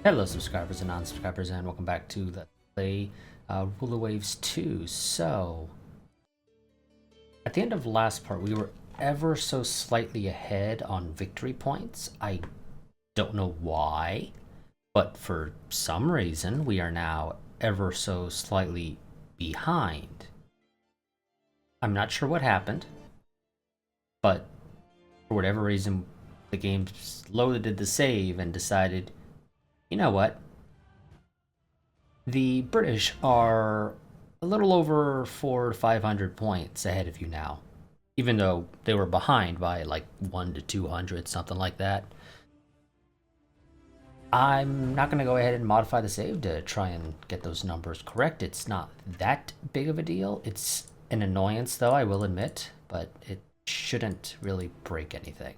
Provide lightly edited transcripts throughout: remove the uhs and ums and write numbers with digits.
Hello subscribers and non-subscribers, and welcome back to the play Ruler Waves 2. So, at the end of last part, we were ever so slightly ahead on victory points. I don't know why, but for some reason, we are now ever so slightly behind. I'm not sure what happened, but for whatever reason, the game loaded the save and decided, you know what? The British are a little over 500 points ahead of you now, even though they were behind by like 1 to 200, something like that. I'm not going to go ahead and modify the save to try and get those numbers correct. It's not that big of a deal. It's an annoyance, though, I will admit, but it shouldn't really break anything.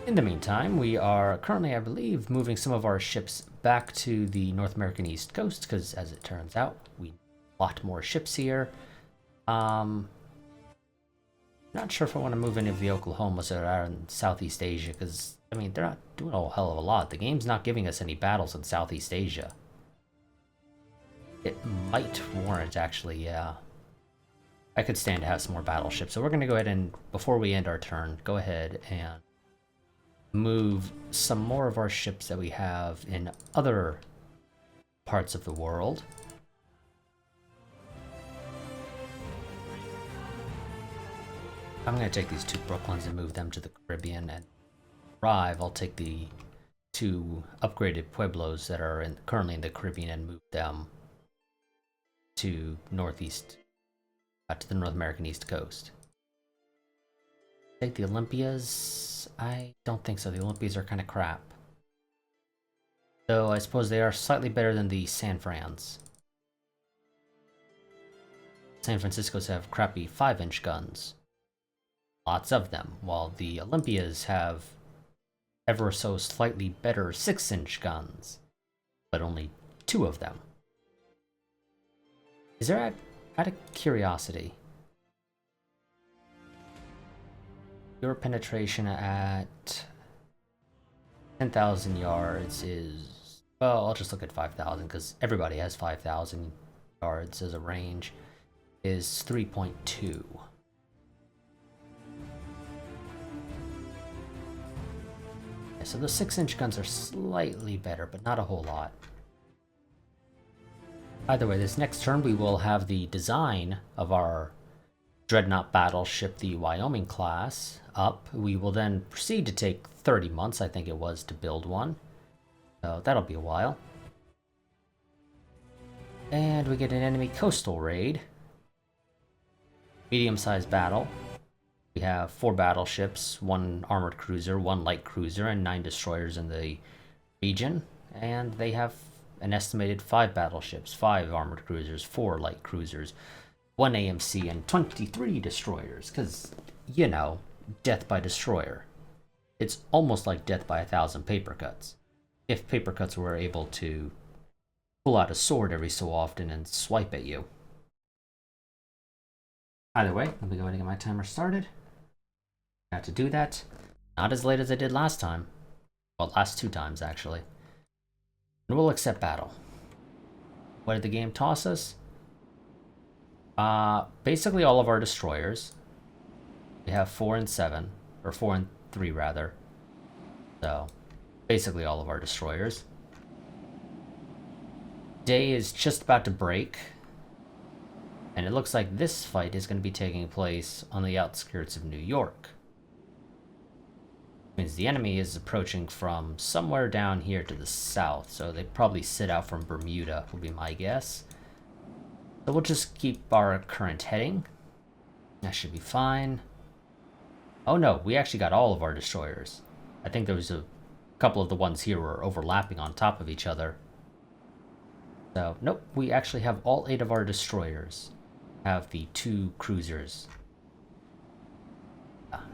In the meantime, we are currently, I believe, moving some of our ships back to the North American East Coast, because as it turns out, we need a lot more ships here. Not sure if I want to move any of the Oklahomas that are in Southeast Asia, because, I mean, they're not doing a whole hell of a lot. The game's not giving us any battles in Southeast Asia. It might warrant, actually, yeah. I could stand to have some more battleships, so we're going to go ahead and, before we end our turn, go ahead and move some more of our ships that we have in other parts of the world. I'm going to take these two Brooklyns and move them to the Caribbean, and I'll take the two upgraded Pueblos that are currently in the Caribbean and move them to northeast, to the North American East Coast. Take the Olympias. I don't think so. The Olympias are kind of crap. Though I suppose they are slightly better than the San Frans. San Franciscos have crappy 5-inch guns. Lots of them, while the Olympias have ever so slightly better 6-inch guns, but only 2 of them. Is there, out of curiosity, your penetration at 10,000 yards is, well, I'll just look at 5,000 because everybody has 5,000 yards as a range, is 3.2. Yeah, so the 6-inch guns are slightly better, but not a whole lot. Either way, this next turn we will have the design of our Dreadnought battleship, the Wyoming class, up. We will then proceed to take 30 months, I think it was, to build one. So that'll be a while. And we get an enemy coastal raid. Medium-sized battle. We have 4 battleships, 1 armored cruiser, 1 light cruiser, and 9 destroyers in the region. And they have an estimated 5 battleships, 5 armored cruisers, 4 light cruisers, 1 AMC, and 23 destroyers, because, you know, death by destroyer. It's almost like death by 1,000 paper cuts. If paper cuts were able to pull out a sword every so often and swipe at you. Either way, let me go ahead and get my timer started. Got to do that. Not as late as I did last time. Well, last 2 times, actually. And we'll accept battle. What did the game toss us? Basically all of our destroyers. We have 4 and 7, or 4 and 3 rather. So, basically all of our destroyers. Day is just about to break. And it looks like this fight is going to be taking place on the outskirts of New York. It means the enemy is approaching from somewhere down here to the south, so they probably sit out from Bermuda, would be my guess. So we'll just keep our current heading. That should be fine. Oh no, we actually got all of our destroyers. I think there was a couple of the ones here were overlapping on top of each other. So, nope, we actually have all 8 of our destroyers. Have the 2 cruisers.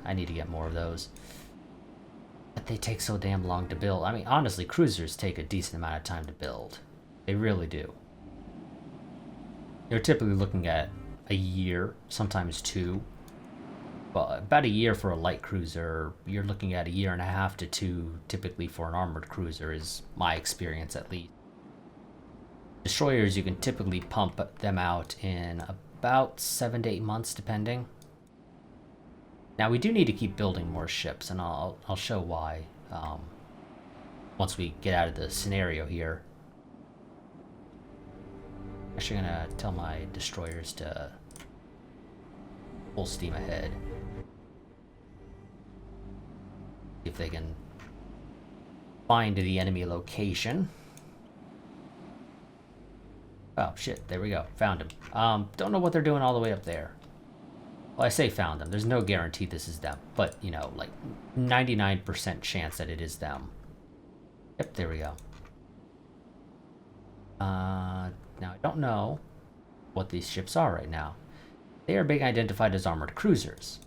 I need to get more of those. But they take so damn long to build. I mean, honestly, cruisers take a decent amount of time to build. They really do. You're typically looking at a year, sometimes 2. well, about a year for a light cruiser. You're looking at a year and a half to two, typically for an armored cruiser, is my experience at least. Destroyers, you can typically pump them out in about 7 to 8 months, depending. Now, we do need to keep building more ships, and I'll show why once we get out of the scenario here. I'm actually gonna tell my destroyers to full steam ahead. See if they can find the enemy location. Oh shit, there we go. Found him. Don't know what they're doing all the way up there. Well, I say found them. There's no guarantee this is them. But, you know, like 99% chance that it is them. Yep, there we go. Now, I don't know what these ships are right now. They are being identified as armored cruisers.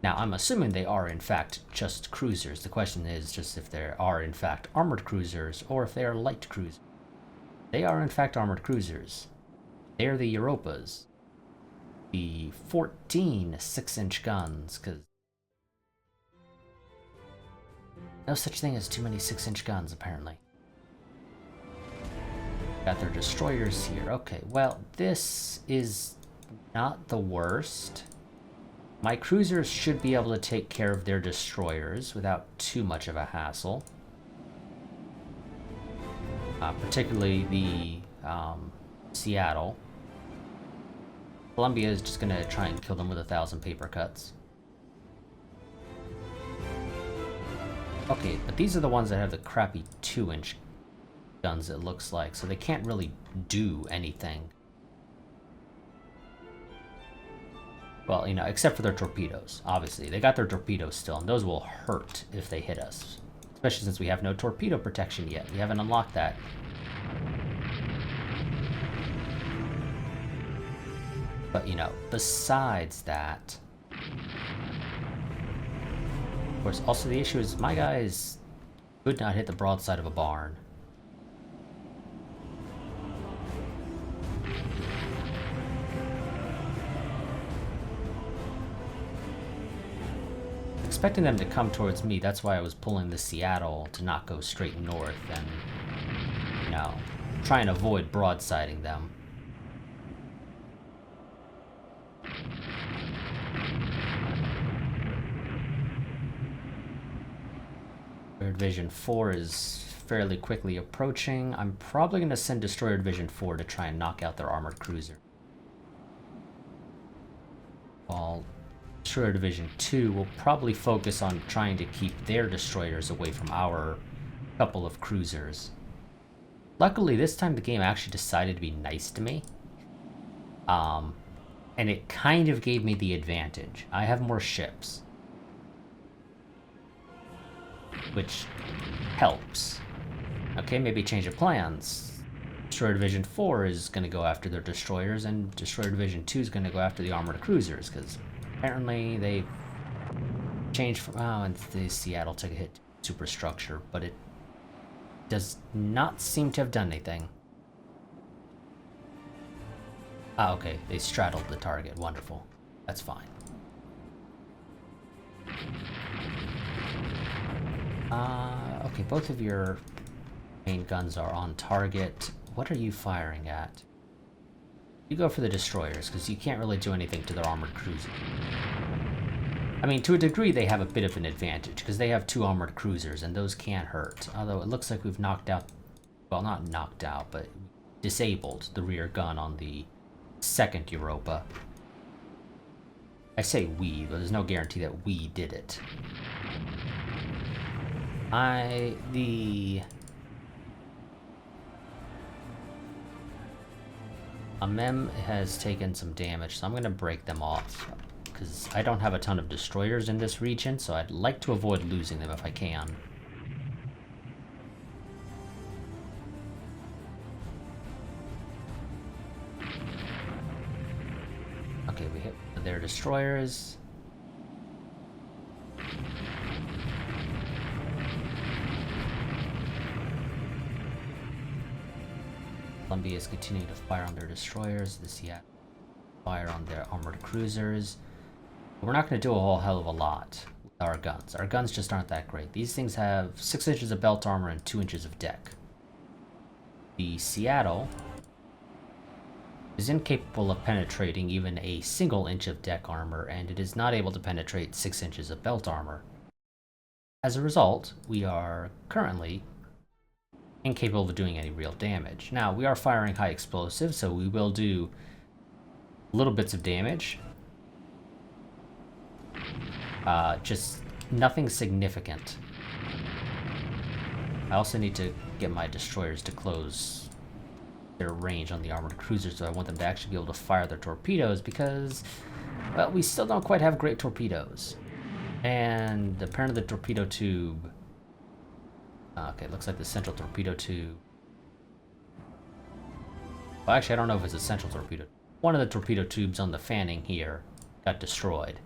Now, I'm assuming they are, in fact, just cruisers. The question is just if they are, in fact, armored cruisers or if they are light cruisers. They are, in fact, armored cruisers. They are the Europas. The 14 6-inch guns, because no such thing as too many 6-inch guns, apparently. Got their destroyers here. Okay, well, this is not the worst. My cruisers should be able to take care of their destroyers without too much of a hassle. Particularly the Seattle. Columbia is just going to try and kill them with 1,000 paper cuts. Okay, but these are the ones that have the crappy 2-inch guns, it looks like, so they can't really do anything. Well, you know, except for their torpedoes, obviously. They got their torpedoes still, and those will hurt if they hit us. Especially since we have no torpedo protection yet. We haven't unlocked that. But, you know, besides that... Of course, also the issue is my guys could not hit the broadside of a barn. Expecting them to come towards me, that's why I was pulling the Seattle to not go straight north and, you know, try and avoid broadsiding them. Division 4 is fairly quickly approaching. I'm probably going to send Destroyer Division 4 to try and knock out their armored cruiser. While Destroyer Division 2 will probably focus on trying to keep their destroyers away from our couple of cruisers. Luckily, this time the game actually decided to be nice to me. And it kind of gave me the advantage. I have more ships, which helps. Okay, maybe change of plans. Destroyer Division 4 is going to go after their destroyers, and Destroyer Division 2 is going to go after the armored cruisers, because apparently they've changed from... Oh, and the Seattle took a hit to superstructure, but it does not seem to have done anything. Ah, okay, they straddled the target. Wonderful. That's fine. Okay, both of your main guns are on target. What are you firing at? You go for the destroyers, because you can't really do anything to their armored cruiser. I mean, to a degree, they have a bit of an advantage, because they have 2 armored cruisers, and those can't hurt. Although it looks like we've knocked out... Well, not knocked out, but disabled the rear gun on the 2nd Europa. I say we, but there's no guarantee that we did it. Mem has taken some damage, so I'm going to break them off, because I don't have a ton of destroyers in this region, so I'd like to avoid losing them if I can. Okay, we hit their destroyers. Columbia is continuing to fire on their destroyers. The Seattle fire on their armored cruisers. We're not going to do a whole hell of a lot with our guns. Our guns just aren't that great. These things have 6 inches of belt armor and 2 inches of deck. The Seattle is incapable of penetrating even a single inch of deck armor, and it is not able to penetrate 6 inches of belt armor. As a result, we are currently incapable of doing any real damage. Now, we are firing high explosives, so we will do little bits of damage. Just nothing significant. I also need to get my destroyers to close their range on the armored cruisers, so I want them to actually be able to fire their torpedoes because, well, we still don't quite have great torpedoes. And apparently the torpedo tube... okay, looks like the central torpedo tube... well, actually, I don't know if it's a central torpedo. One of the torpedo tubes on the fanning here got destroyed.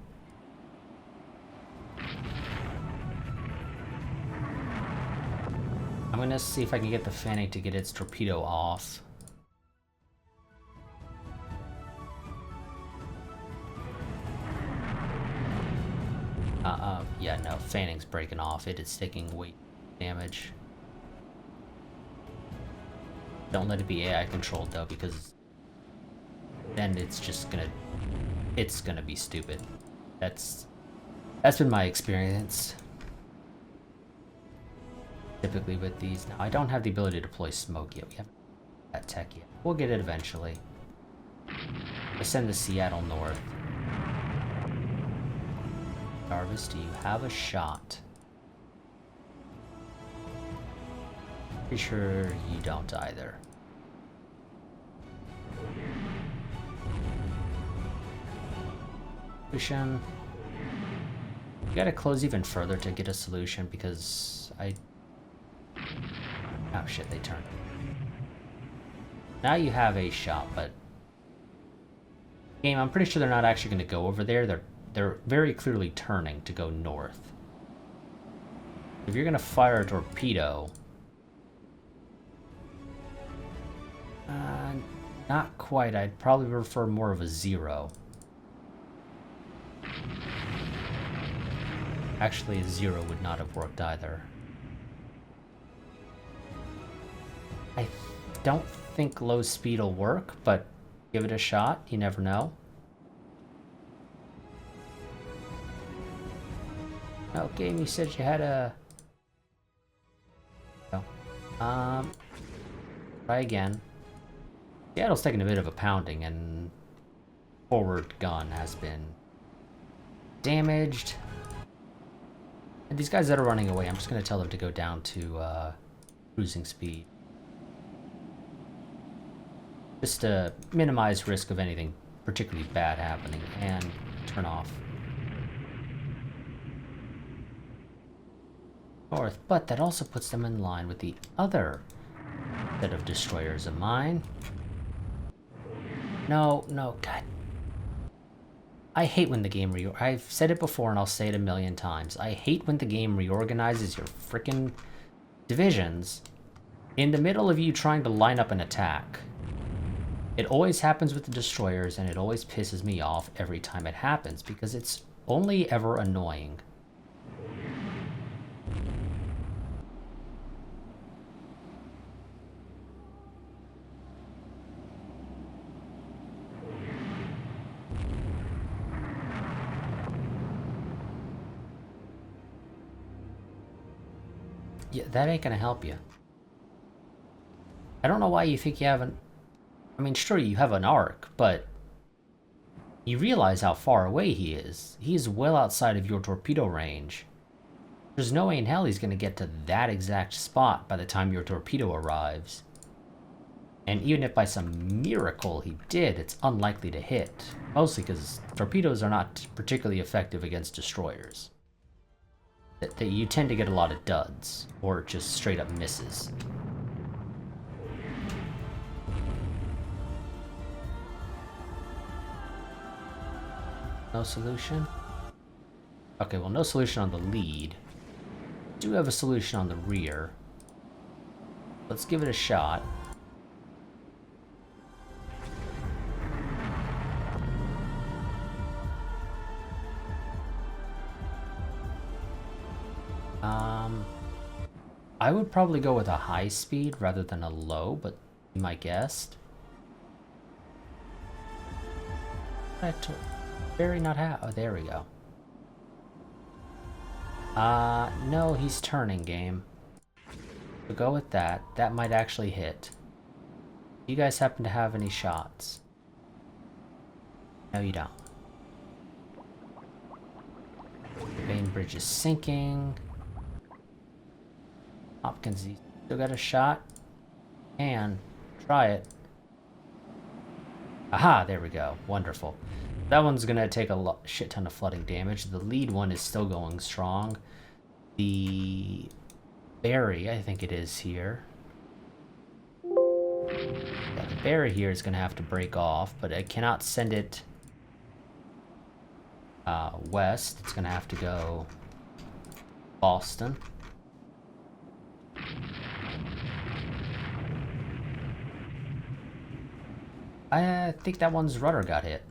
I'm gonna see if I can get the fanning to get its torpedo off. Yeah, no, fanning's breaking off. It is taking weight damage. Don't let it be AI controlled though, because then it's just gonna be stupid. That's been my experience. Typically with these. Now, I don't have the ability to deploy smoke yet. We haven't that tech yet. We'll get it eventually. Let's send the Seattle north. Jarvis, do you have a shot? Pretty sure you don't either. Solution. You gotta close even further to get a solution because oh shit, they turned. Now you have a shot, but game, I'm pretty sure they're not actually going to go over there. They're very clearly turning to go north. If you're going to fire a torpedo, not quite. I'd probably prefer more of a 0. Actually, a 0 would not have worked either. I don't think low speed will work, but give it a shot. You never know. Oh, game, you said you had a... oh. Try again. Seattle's taking a bit of a pounding, and forward gun has been damaged. And these guys that are running away, I'm just going to tell them to go down to cruising speed. Just to minimize risk of anything particularly bad happening, and turn off. North, but that also puts them in line with the other set of destroyers of mine. No, God. I hate when the game I've said it before and I'll say it a million times. I hate when the game reorganizes your frickin' divisions in the middle of you trying to line up an attack. It always happens with the destroyers, and it always pisses me off every time it happens, because it's only ever annoying. Yeah, that ain't gonna help you. I don't know why you think you haven't... I mean, sure, you have an arc, but you realize how far away he is. He is well outside of your torpedo range. There's no way in hell he's going to get to that exact spot by the time your torpedo arrives. And even if by some miracle he did, it's unlikely to hit. Mostly because torpedoes are not particularly effective against destroyers. That you tend to get a lot of duds, or just straight up misses. No solution? Okay, well, no solution on the lead. Do have a solution on the rear. Let's give it a shot. I would probably go with a high speed rather than a low, but be my guest. Very not have. Oh, there we go. No, he's turning, game. So go with that. That might actually hit. Do you guys happen to have any shots? No, you don't. The main bridge is sinking. Hopkins, you still got a shot? And try it. Aha, there we go. Wonderful. That one's gonna take a shit ton of flooding damage. The lead one is still going strong. The Barry, I think it is here. Yeah, the Barry here is gonna have to break off, but I cannot send it west. It's gonna have to go Boston. I think that one's rudder got hit.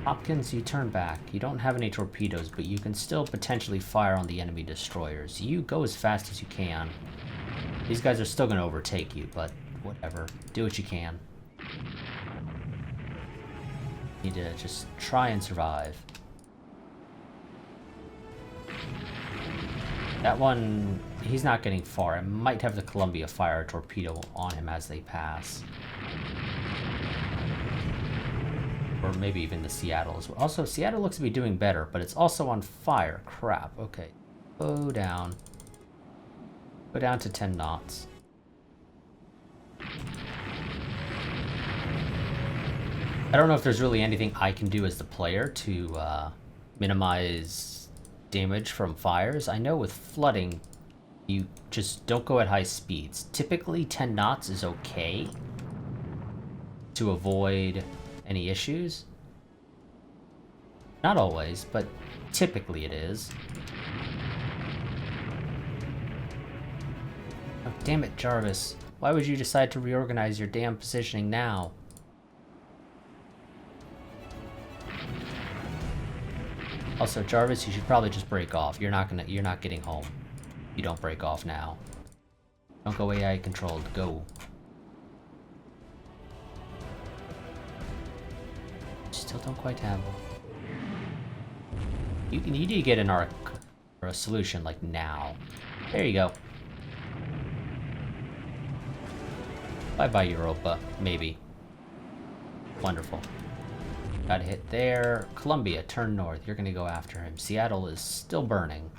Hopkins, you turn back. You don't have any torpedoes, but you can still potentially fire on the enemy destroyers. You go as fast as you can. These guys are still going to overtake you, but whatever. Do what you can. You need to just try and survive. That one, he's not getting far. I might have the Columbia fire a torpedo on him as they pass. Or maybe even the Seattle as well. Also, Seattle looks to be doing better, but it's also on fire. Crap. Okay. Go down. Go down to 10 knots. I don't know if there's really anything I can do as the player to minimize damage from fires. I know with flooding, you just don't go at high speeds. Typically 10 knots is okay to avoid any issues. Not always, but typically it is. Oh, damn it, Jarvis. Why would you decide to reorganize your damn positioning now? Also, Jarvis, you should probably just break off. You're not getting home. You don't break off now. Don't go AI controlled. Go. Still don't quite have one. You need to get an arc or a solution like now. There you go. Bye-bye, Europa. Maybe. Wonderful. Got a hit there. Columbia, turn north. You're going to go after him. Seattle is still burning.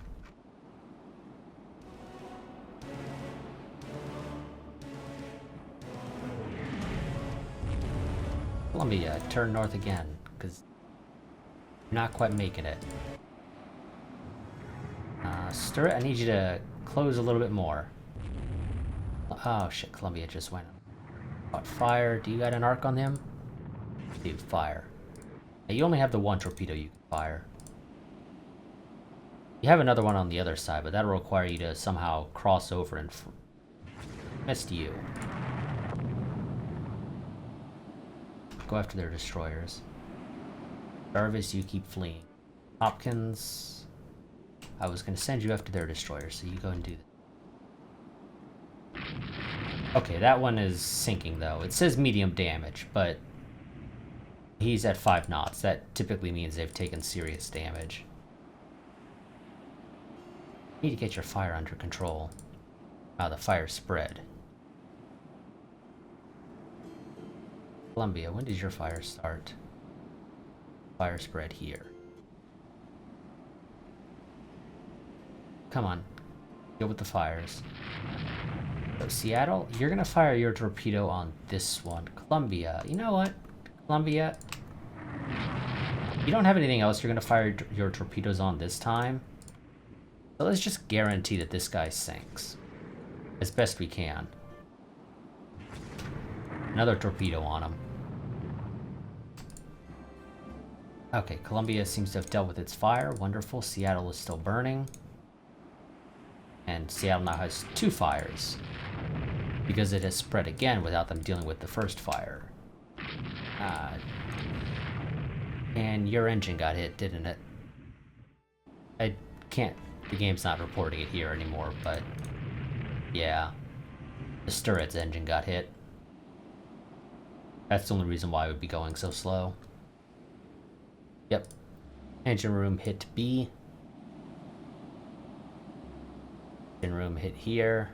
Columbia, turn north again, because you're not quite making it. Stir it. I need you to close a little bit more. Oh shit, Columbia just went. Caught fire. Do you got an arc on him? Do fire. Now, you only have the one torpedo you can fire. You have another one on the other side, but that'll require you to somehow cross over and missed you. Go after their destroyers. Jarvis, you keep fleeing. Hopkins, I was going to send you after their destroyers, so you go and do that. Okay, that one is sinking, though. It says medium damage, but he's at 5 knots. That typically means they've taken serious damage. You need to get your fire under control. Wow, the fire spread. Columbia, when did your fire start? Fire spread here. Come on. Deal with the fires. So Seattle, you're gonna fire your torpedo on this one. Columbia, you know what? Columbia, you don't have anything else you're gonna fire your torpedoes on this time. So let's just guarantee that this guy sinks. As best we can. Another torpedo on him. Okay, Columbia seems to have dealt with its fire. Wonderful. Seattle is still burning. And Seattle now has 2 fires. Because it has spread again without them dealing with the first fire. And your engine got hit, didn't it? I can't... The game's not reporting it here anymore, but... Yeah. The Sturret's engine got hit. That's the only reason why it would be going so slow. Yep. Engine room hit B. Engine room hit here.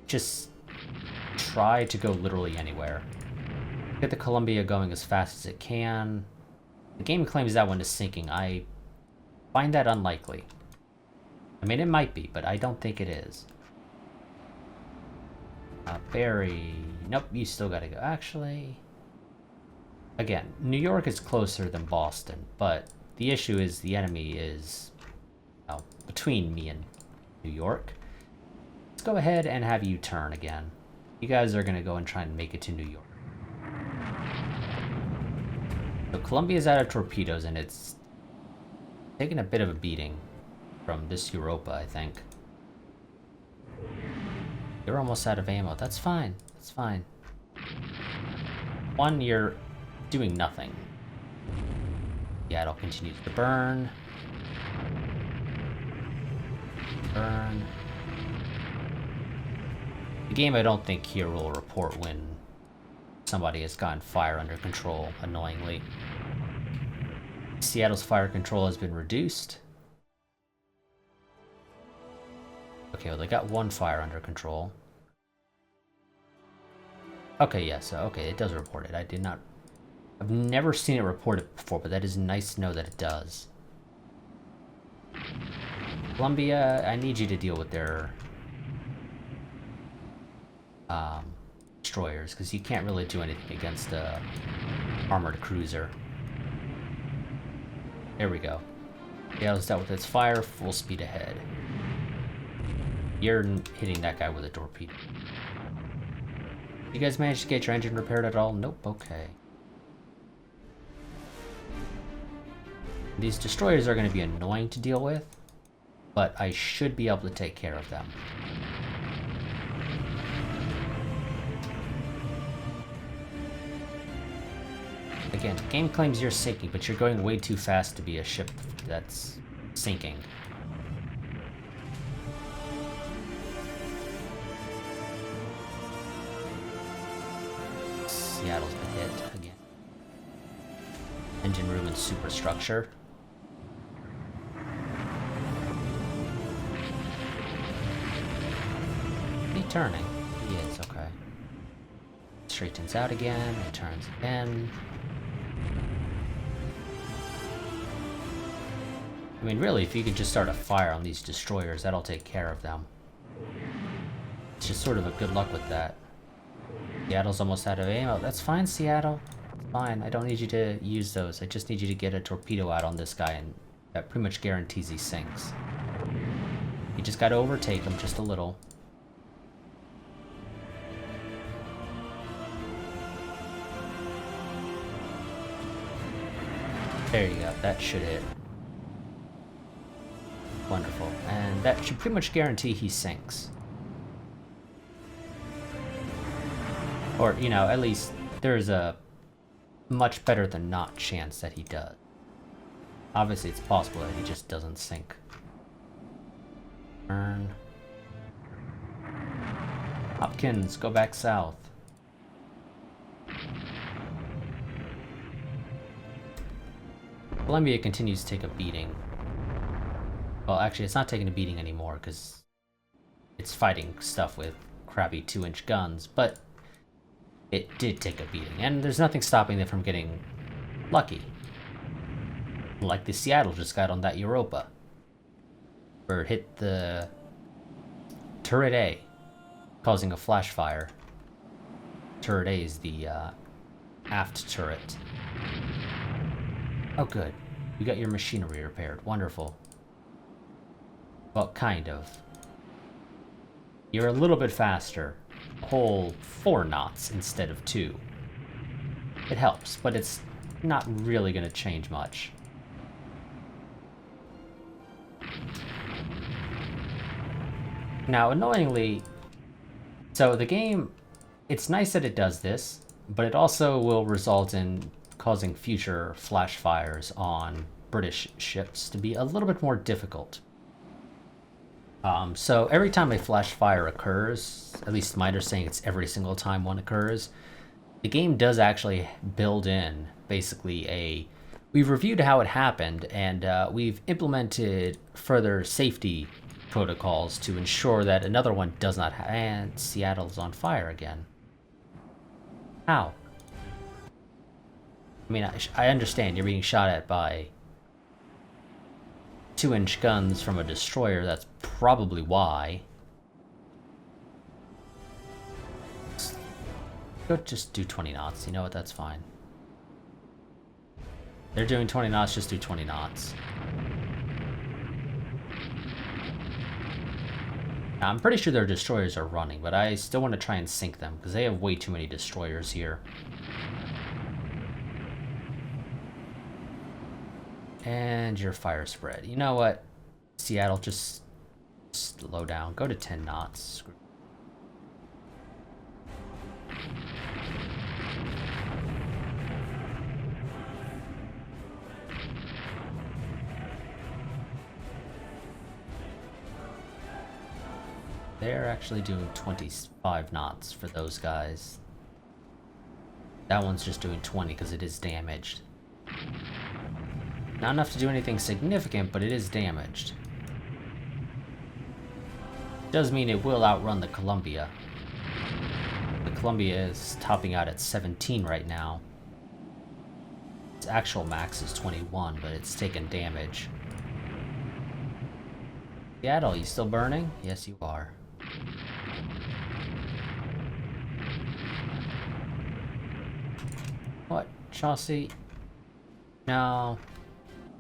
Just try to go literally anywhere. Get the Columbia going as fast as it can. The game claims that one is sinking. I find that unlikely. I mean, it might be, but I don't think it is. Barry... Nope, you still gotta go. Actually... Again, New York is closer than Boston, but the issue is the enemy is... well, between me and New York. Let's go ahead and have you turn again. You guys are gonna go and try and make it to New York. So Columbia's out of torpedoes, and it's taking a bit of a beating from this Europa, I think. You're almost out of ammo. That's fine. That's fine. One, you're doing nothing. Seattle continues to burn. Burn. The game, I don't think here will report when somebody has gotten fire under control, annoyingly. Seattle's fire control has been reduced. Okay, well, they got one fire under control. Okay, yeah, so, okay, it does report it. I did not... I've never seen it reported before, but that is nice to know that it does. Columbia, I need you to deal with their... destroyers, because you can't really do anything against a armored cruiser. There we go. Yeah, let's dealt with its fire, full speed ahead. You're hitting that guy with a torpedo. You guys managed to get your engine repaired at all? Nope, okay. These destroyers are going to be annoying to deal with, but I should be able to take care of them. Again, the game claims you're sinking, but you're going way too fast to be a ship that's sinking. Seattle's been hit again. Engine room and superstructure. Is he turning? He is, okay. Straightens out again, and turns again. I mean, really, if you could just start a fire on these destroyers, that'll take care of them. It's just sort of a good luck with that. Seattle's almost out of ammo. That's fine, Seattle. It's fine. I don't need you to use those. I just need you to get a torpedo out on this guy, and that pretty much guarantees he sinks. You just gotta overtake him just a little. There you go. That should hit. Wonderful. And that should pretty much guarantee he sinks. Or, you know, at least there's a much better than not chance that he does. Obviously, it's possible that he just doesn't sink. Turn. Hopkins, go back south. Columbia continues to take a beating. Well, actually, it's not taking a beating anymore because it's fighting stuff with crappy 2-inch guns, but it did take a beating, and there's nothing stopping them from getting lucky. Like the Seattle just got on that Europa. Where it hit the turret A, causing a flash fire. Turret A is the aft turret. Oh good, you got your machinery repaired, wonderful. Well, kind of. You're a little bit faster. A whole 4 knots instead of 2. It helps, but it's not really going to change much. Now, annoyingly, So the game, it's nice that it does this, but it also will result in causing future flash fires on British ships to be a little bit more difficult. So every time a flash fire occurs, at least my understanding it's every single time one occurs, the game does actually build in basically we've reviewed how it happened, and we've implemented further safety protocols to ensure that another one does not and Seattle's on fire again. How? I mean, I understand you're being shot at by 2-inch guns from a destroyer. That's probably why. Go just do 20 knots. You know what? That's fine. They're doing 20 knots. Just do 20 knots. Now, I'm pretty sure their destroyers are running, but I still want to try and sink them because they have way too many destroyers here. And your fire spread. You know what? Seattle, just slow down. Go to 10 knots. They're actually doing 25 knots for those guys. That one's just doing 20 because it is damaged. Not enough to do anything significant, but it is damaged. Does mean it will outrun the Columbia. The Columbia is topping out at 17 right now. Its actual max is 21, but it's taken damage. Seattle, you still burning? Yes, you are. What, Chauncey? No.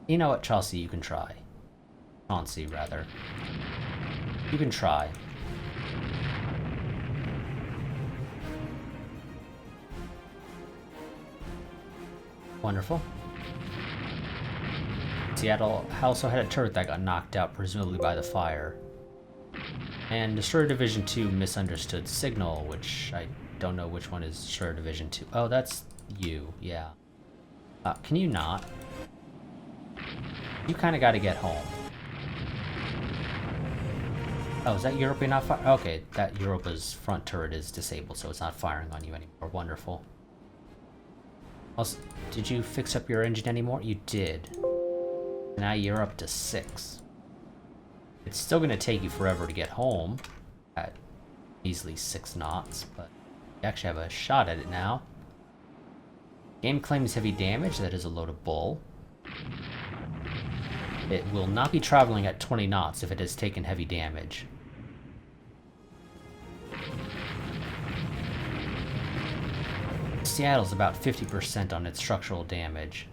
You know what, Chauncey, you can try. Chauncey, rather. You can try. Wonderful. Seattle also had a turret that got knocked out, presumably by the fire. And Destroyer Division 2 misunderstood signal, which I don't know which one is Destroyer Division 2. Oh, that's you, yeah. Can you not? You kind of got to get home. Oh, is that Europa not firing? Okay, that Europa's front turret is disabled, so it's not firing on you anymore. Wonderful. Also, did you fix up your engine anymore? You did. Now you're up to 6. It's still going to take you forever to get home at easily 6 knots, but you actually have a shot at it now. Game claims heavy damage. That is a load of bull. It will not be traveling at 20 knots if it has taken heavy damage. Seattle's about 50% on its structural damage.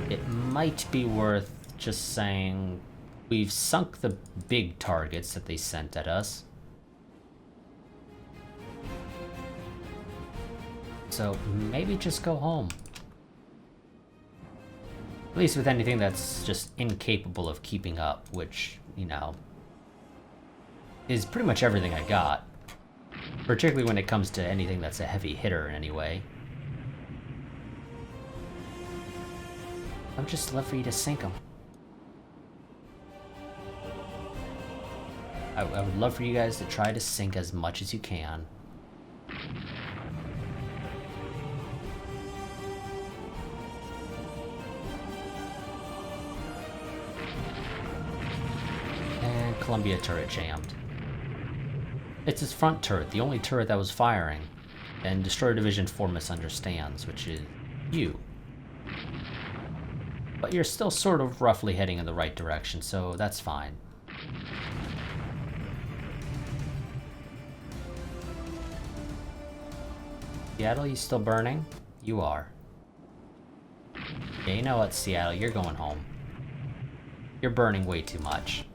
It might be worth just saying we've sunk the big targets that they sent at us. So maybe just go home. At least with anything that's just incapable of keeping up, which, you know, is pretty much everything I got. Particularly when it comes to anything that's a heavy hitter in any way. I would just love for you to sink them. I would love for you guys to try to sink as much as you can. And Columbia turret jammed. It's its front turret, the only turret that was firing. And Destroyer Division 4 misunderstands, which is you. But you're still sort of roughly heading in the right direction, so that's fine. Seattle, you still burning? You are. Yeah, you know what, Seattle, you're going home. You're burning way too much.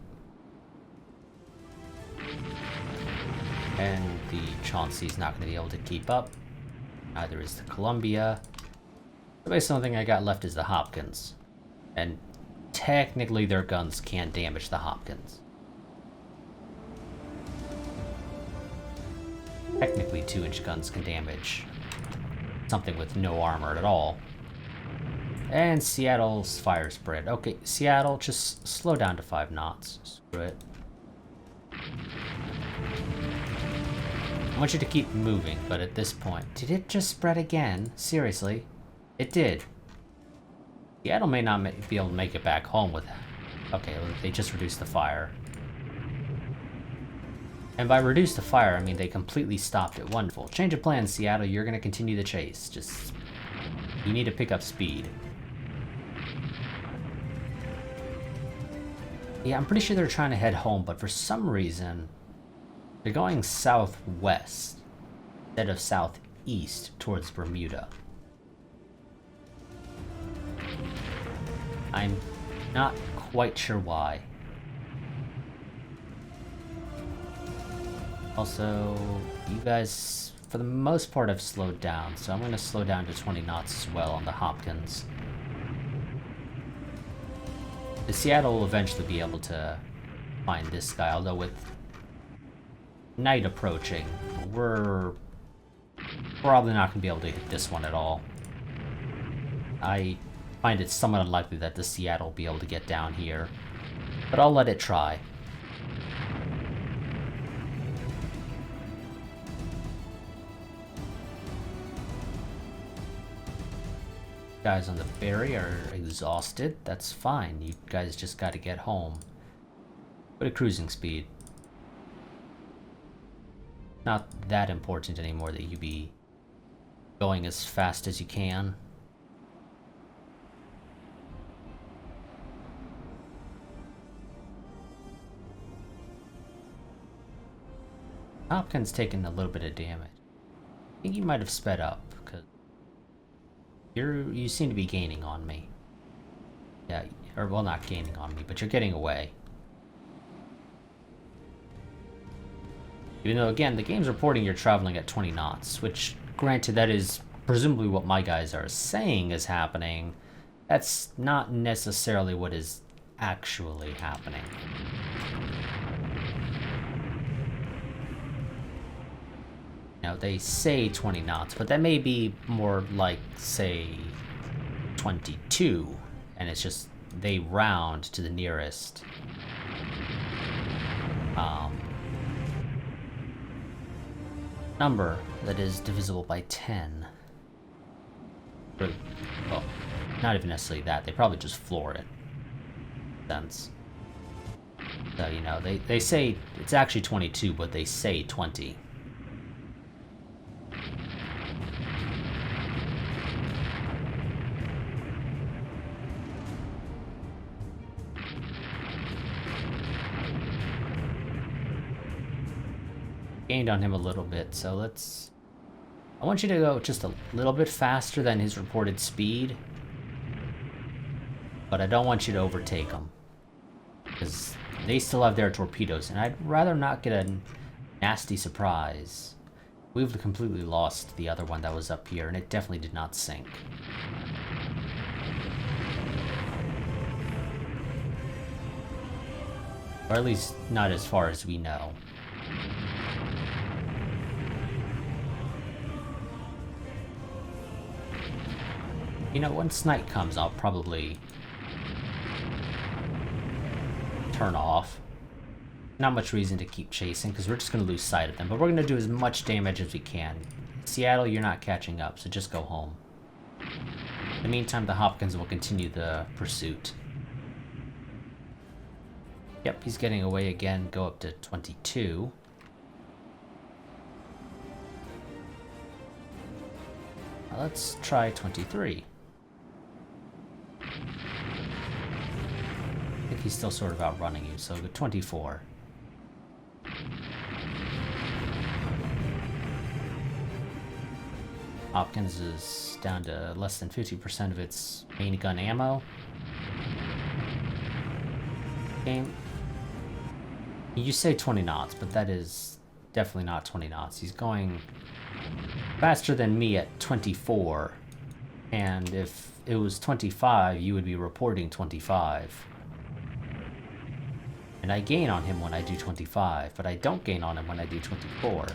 And the Chauncey's not going to be able to keep up. Neither is the Columbia. The only thing I got left is the Hopkins. And technically their guns can't damage the Hopkins. Technically 2-inch guns can damage something with no armor at all. And Seattle's fire spread. Okay, Seattle, just slow down to 5 knots. Screw it. I want you to keep moving, but at this point... Did it just spread again? Seriously? It did. Seattle may not be able to make it back home with that. Okay, they just reduced the fire. And by reduce the fire, I mean they completely stopped it. Wonderful. Change of plans, Seattle. You're going to continue the chase. Just... You need to pick up speed. Yeah, I'm pretty sure they're trying to head home, but for some reason, they're going southwest instead of southeast towards Bermuda. I'm not quite sure why. Also, you guys, for the most part, have slowed down, so I'm going to slow down to 20 knots as well on the Hopkins. The Seattle will eventually be able to find this guy, although with night approaching, we're probably not going to be able to hit this one at all. I find it somewhat unlikely that the Seattle will be able to get down here, but I'll let it try. Guys on the ferry are exhausted. That's fine. You guys just got to get home. Put a cruising speed. Not that important anymore that you be going as fast as you can. Hopkins taking a little bit of damage. I think you might have sped up, because you seem to be gaining on me. Yeah, or well, not gaining on me, but you're getting away. Even though, again, the game's reporting you're traveling at 20 knots, which, granted, that is presumably what my guys are saying is happening. That's not necessarily what is actually happening. Now, they say 20 knots, but that may be more like, say, 22, and it's just they round to the nearest number that is divisible by 10. Or, well, not even necessarily that. They probably just floor it. Sense. So, you know, they say it's actually 22, but they say 20. Gained on him a little bit, so let's... I want you to go just a little bit faster than his reported speed, but I don't want you to overtake him, because they still have their torpedoes, and I'd rather not get a nasty surprise. We've completely lost the other one that was up here, and it definitely did not sink. Or at least not as far as we know. You know, once night comes, I'll probably turn off. Not much reason to keep chasing, because we're just going to lose sight of them. But we're going to do as much damage as we can. Seattle, you're not catching up, so just go home. In the meantime, the Hopkins will continue the pursuit. Yep, he's getting away again. Go up to 22. Now let's try 23. I think he's still sort of outrunning you, so go 24. Hopkins is down to less than 50% of its main gun ammo. Game. You say 20 knots, but that is definitely not 20 knots. He's going faster than me at 24. And if it was 25, you would be reporting 25. And I gain on him when I do 25, but I don't gain on him when I do 24.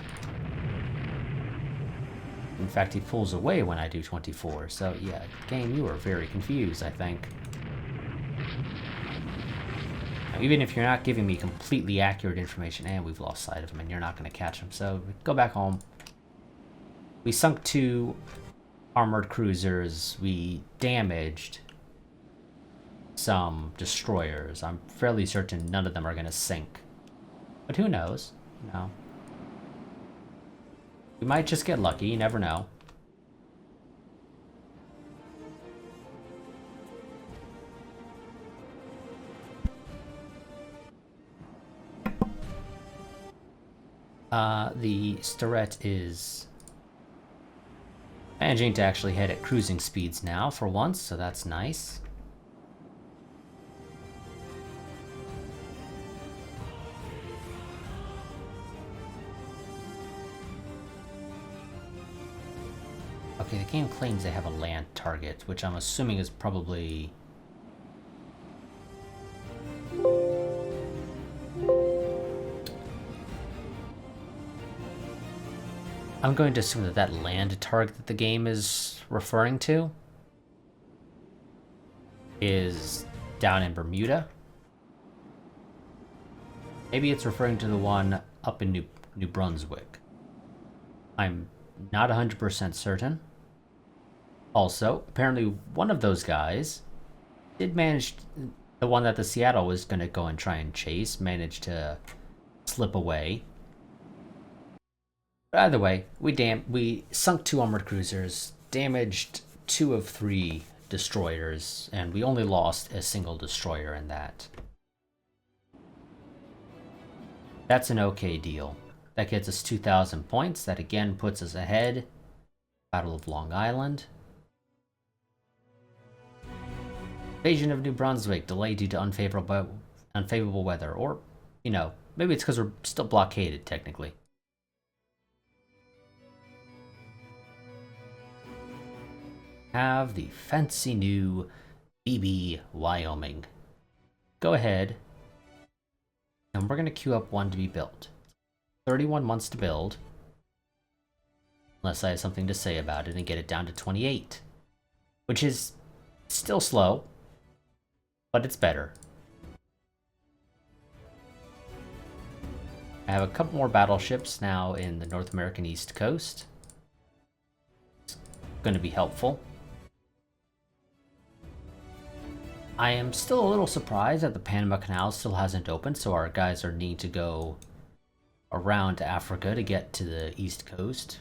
In fact, he pulls away when I do 24, so yeah, game, you are very confused, I think. Now, even if you're not giving me completely accurate information, and we've lost sight of him, and you're not going to catch him, so go back home. We sunk 2 armored cruisers, we damaged some destroyers. I'm fairly certain none of them are going to sink. But who knows? You know. We might just get lucky, you never know. The Starette is managing to actually head at cruising speeds now for once, so that's nice. Okay, the game claims they have a land target, which I'm assuming is probably... I'm going to assume that that land target that the game is referring to is down in Bermuda. Maybe it's referring to the one up in New Brunswick. I'm not 100% certain. Also, apparently one of those guys did manage, the one that the Seattle was going to go and try and chase, managed to slip away. But either way, we sunk 2 armored cruisers, damaged 2 of 3 destroyers, and we only lost a single destroyer in that. That's an okay deal. That gets us 2,000 points. That again puts us ahead. Battle of Long Island. Invasion of New Brunswick, delayed due to unfavorable weather. Or, you know, maybe it's because we're still blockaded, technically. Have the fancy new BB Wyoming. Go ahead. And we're going to queue up one to be built. 31 months to build. Unless I have something to say about it and get it down to 28. Which is still slow. But it's better. I have a couple more battleships now in the North American East Coast. It's going to be helpful. I am still a little surprised that the Panama Canal still hasn't opened, so our guys are needing to go around Africa to get to the East Coast.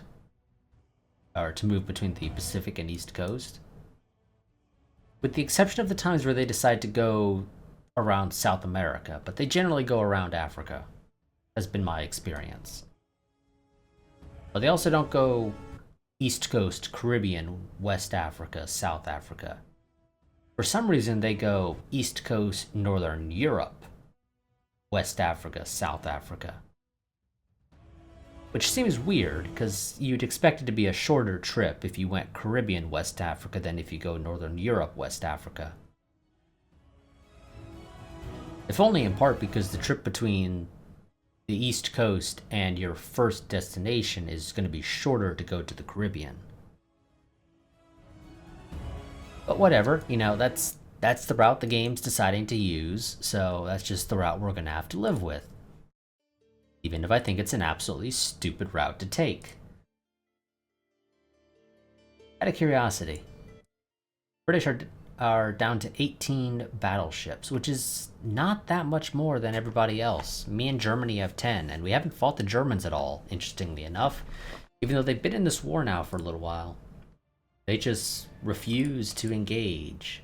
Or to move between the Pacific and East Coast. With the exception of the times where they decide to go around South America, but they generally go around Africa, has been my experience. But they also don't go East Coast, Caribbean, West Africa, South Africa. For some reason, they go East Coast, Northern Europe, West Africa, South Africa. Which seems weird, because you'd expect it to be a shorter trip if you went Caribbean, West Africa, than if you go Northern Europe, West Africa. If only in part because the trip between the East Coast and your first destination is going to be shorter to go to the Caribbean. But whatever, you know, that's the route the game's deciding to use, so that's just the route we're going to have to live with. Even if I think it's an absolutely stupid route to take. Out of curiosity, British are down to 18 battleships, which is not that much more than everybody else. Me and Germany have 10, and we haven't fought the Germans at all, interestingly enough, even though they've been in this war now for a little while. They just refuse to engage.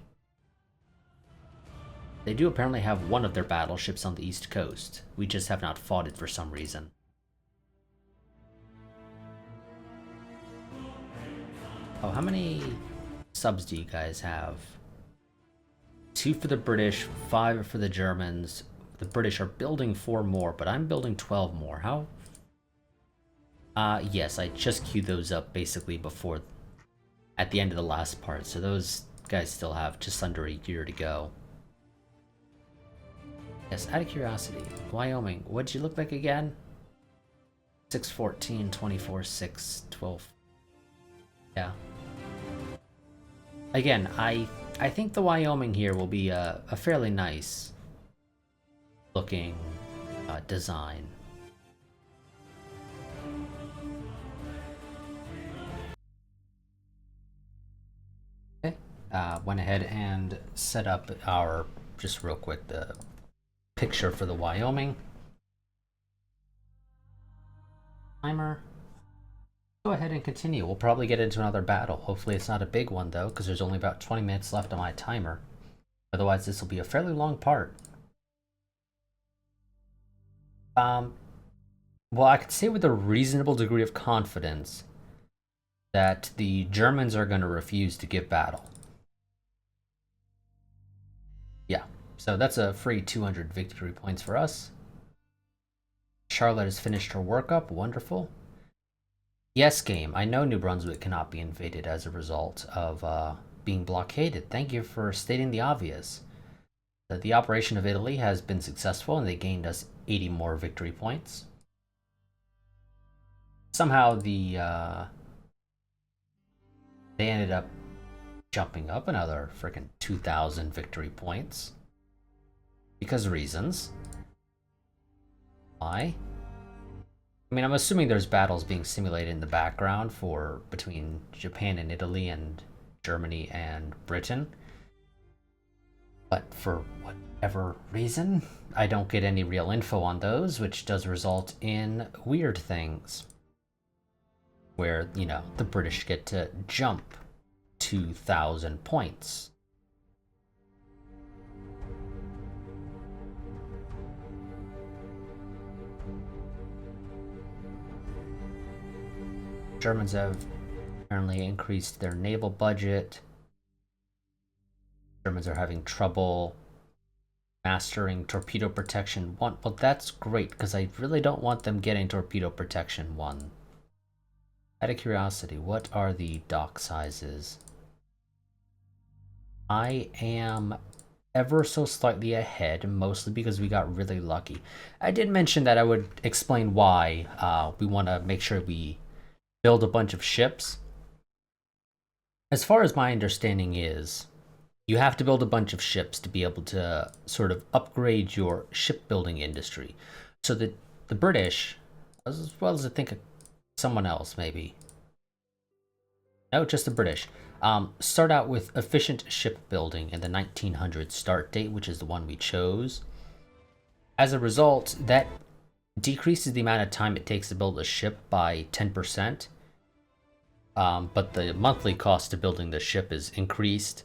They do apparently have one of their battleships on the East Coast. We just have not fought it for some reason. Oh, how many subs do you guys have? 2 for the British, 5 for the Germans. The British are building 4 more, but I'm building 12 more. How? Yes, I just queued those up basically before, at the end of the last part, so those guys still have just under a year to go. Yes, out of curiosity, Wyoming, what'd you look like again? 614, 24, 6, 12. Yeah. Again, I think the Wyoming here will be a fairly nice looking design. Okay. Went ahead and set up our, just real quick, the picture for the Wyoming. Timer. Go ahead and continue. We'll probably get into another battle. Hopefully it's not a big one though, because there's only about 20 minutes left on my timer. Otherwise this will be a fairly long part. Well, I could say with a reasonable degree of confidence that the Germans are going to refuse to give battle. Yeah, so that's a free 200 victory points for us. Charlotte has finished her workup. Wonderful. Yes, game. I know New Brunswick cannot be invaded as a result of being blockaded. Thank you for stating the obvious. The operation of Italy has been successful and they gained us 80 more victory points. Somehow they ended up jumping up another freaking 2,000 victory points. Because reasons. Why? I mean, I'm assuming there's battles being simulated in the background for between Japan and Italy and Germany and Britain. But for whatever reason, I don't get any real info on those, which does result in weird things. Where, you know, the British get to jump 2,000 points. Germans have apparently increased their naval budget. Germans are having trouble mastering torpedo protection 1. Well, that's great, because I really don't want them getting torpedo protection 1. Out of curiosity, what are the dock sizes? I am ever so slightly ahead, mostly because we got really lucky. I did mention that I would explain why we want to make sure we build a bunch of ships. As far as my understanding is, you have to build a bunch of ships to be able to sort of upgrade your shipbuilding industry. So that the British, as well as I think someone else maybe, no, just the British, start out with efficient shipbuilding in the 1900 start date, which is the one we chose. As a result, that decreases the amount of time it takes to build a ship by 10%. But the monthly cost of building the ship is increased.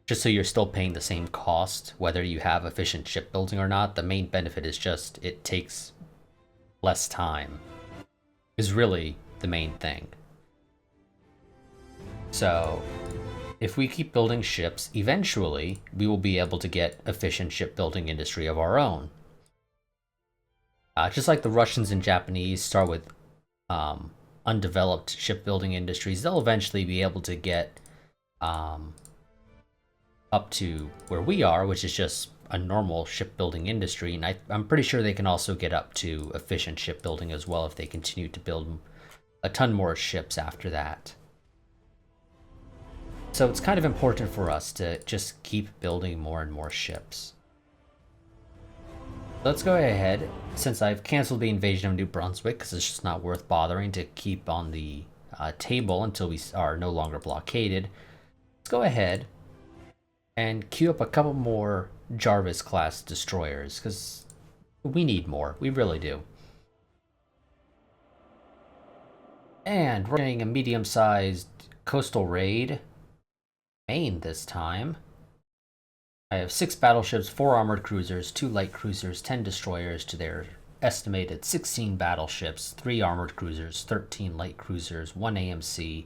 Just so you're still paying the same cost, whether you have efficient shipbuilding or not. The main benefit is just it takes less time, is really the main thing. So if we keep building ships, eventually we will be able to get efficient shipbuilding industry of our own. Just like the Russians and Japanese start with undeveloped shipbuilding industries, they'll eventually be able to get up to where we are, which is just a normal shipbuilding industry. And I'm pretty sure they can also get up to efficient shipbuilding as well if they continue to build a ton more ships after that. So it's kind of important for us to just keep building more and more ships. Let's go ahead, since I've canceled the invasion of New Brunswick, because it's just not worth bothering to keep on the table until we are no longer blockaded. Let's go ahead and queue up a couple more Jarvis-class destroyers, because we need more. We really do. And we're getting a medium-sized coastal raid. Maine this time. I have 6 battleships, 4 armored cruisers, 2 light cruisers, 10 destroyers to their estimated 16 battleships, 3 armored cruisers, 13 light cruisers, 1 AMC,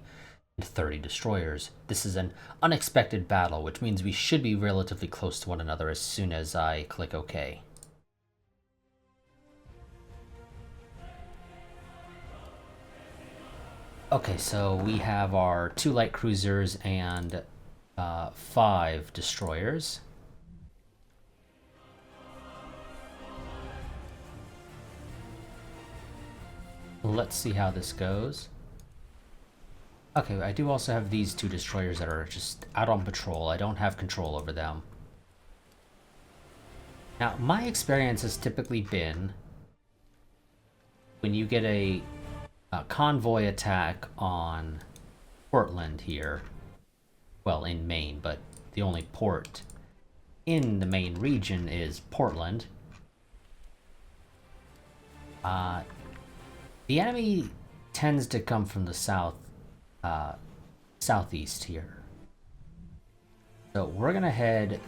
and 30 destroyers. This is an unexpected battle, which means we should be relatively close to one another as soon as I click OK. Okay, so we have our 2 light cruisers and 5 destroyers. Let's see how this goes. Okay, I do also have these two destroyers that are just out on patrol. I don't have control over them. Now, my experience has typically been when you get a convoy attack on Portland here, well, in Maine, but the only port in the Maine region is Portland. The enemy tends to come from the southeast here. So we're gonna head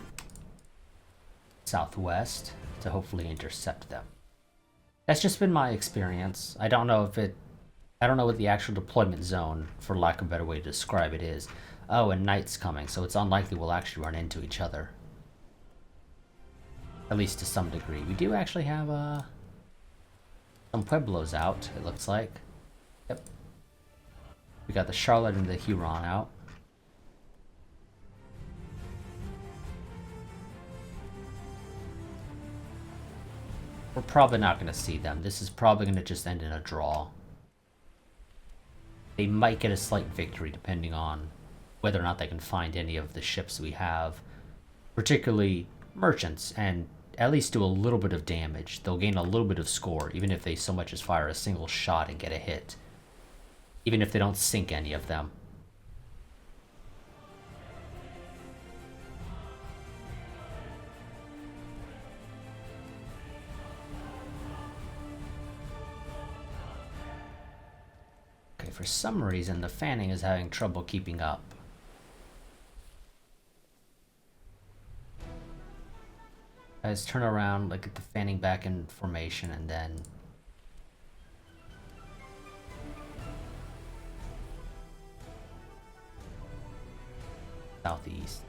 southwest to hopefully intercept them. That's just been my experience. I don't know what the actual deployment zone, for lack of a better way to describe it, is. Oh, and night's coming, so it's unlikely we'll actually run into each other. At least to some degree. We do actually have some Pueblos out, it looks like. Yep. We got the Charlotte and the Huron out. We're probably not going to see them. This is probably going to just end in a draw. They might get a slight victory depending on whether or not they can find any of the ships we have. Particularly merchants, and at least do a little bit of damage. They'll gain a little bit of score, even if they so much as fire a single shot and get a hit. Even if they don't sink any of them. Okay, for some reason the fanning is having trouble keeping up. Guys, turn around, like, get the fanning back in formation, and then southeast.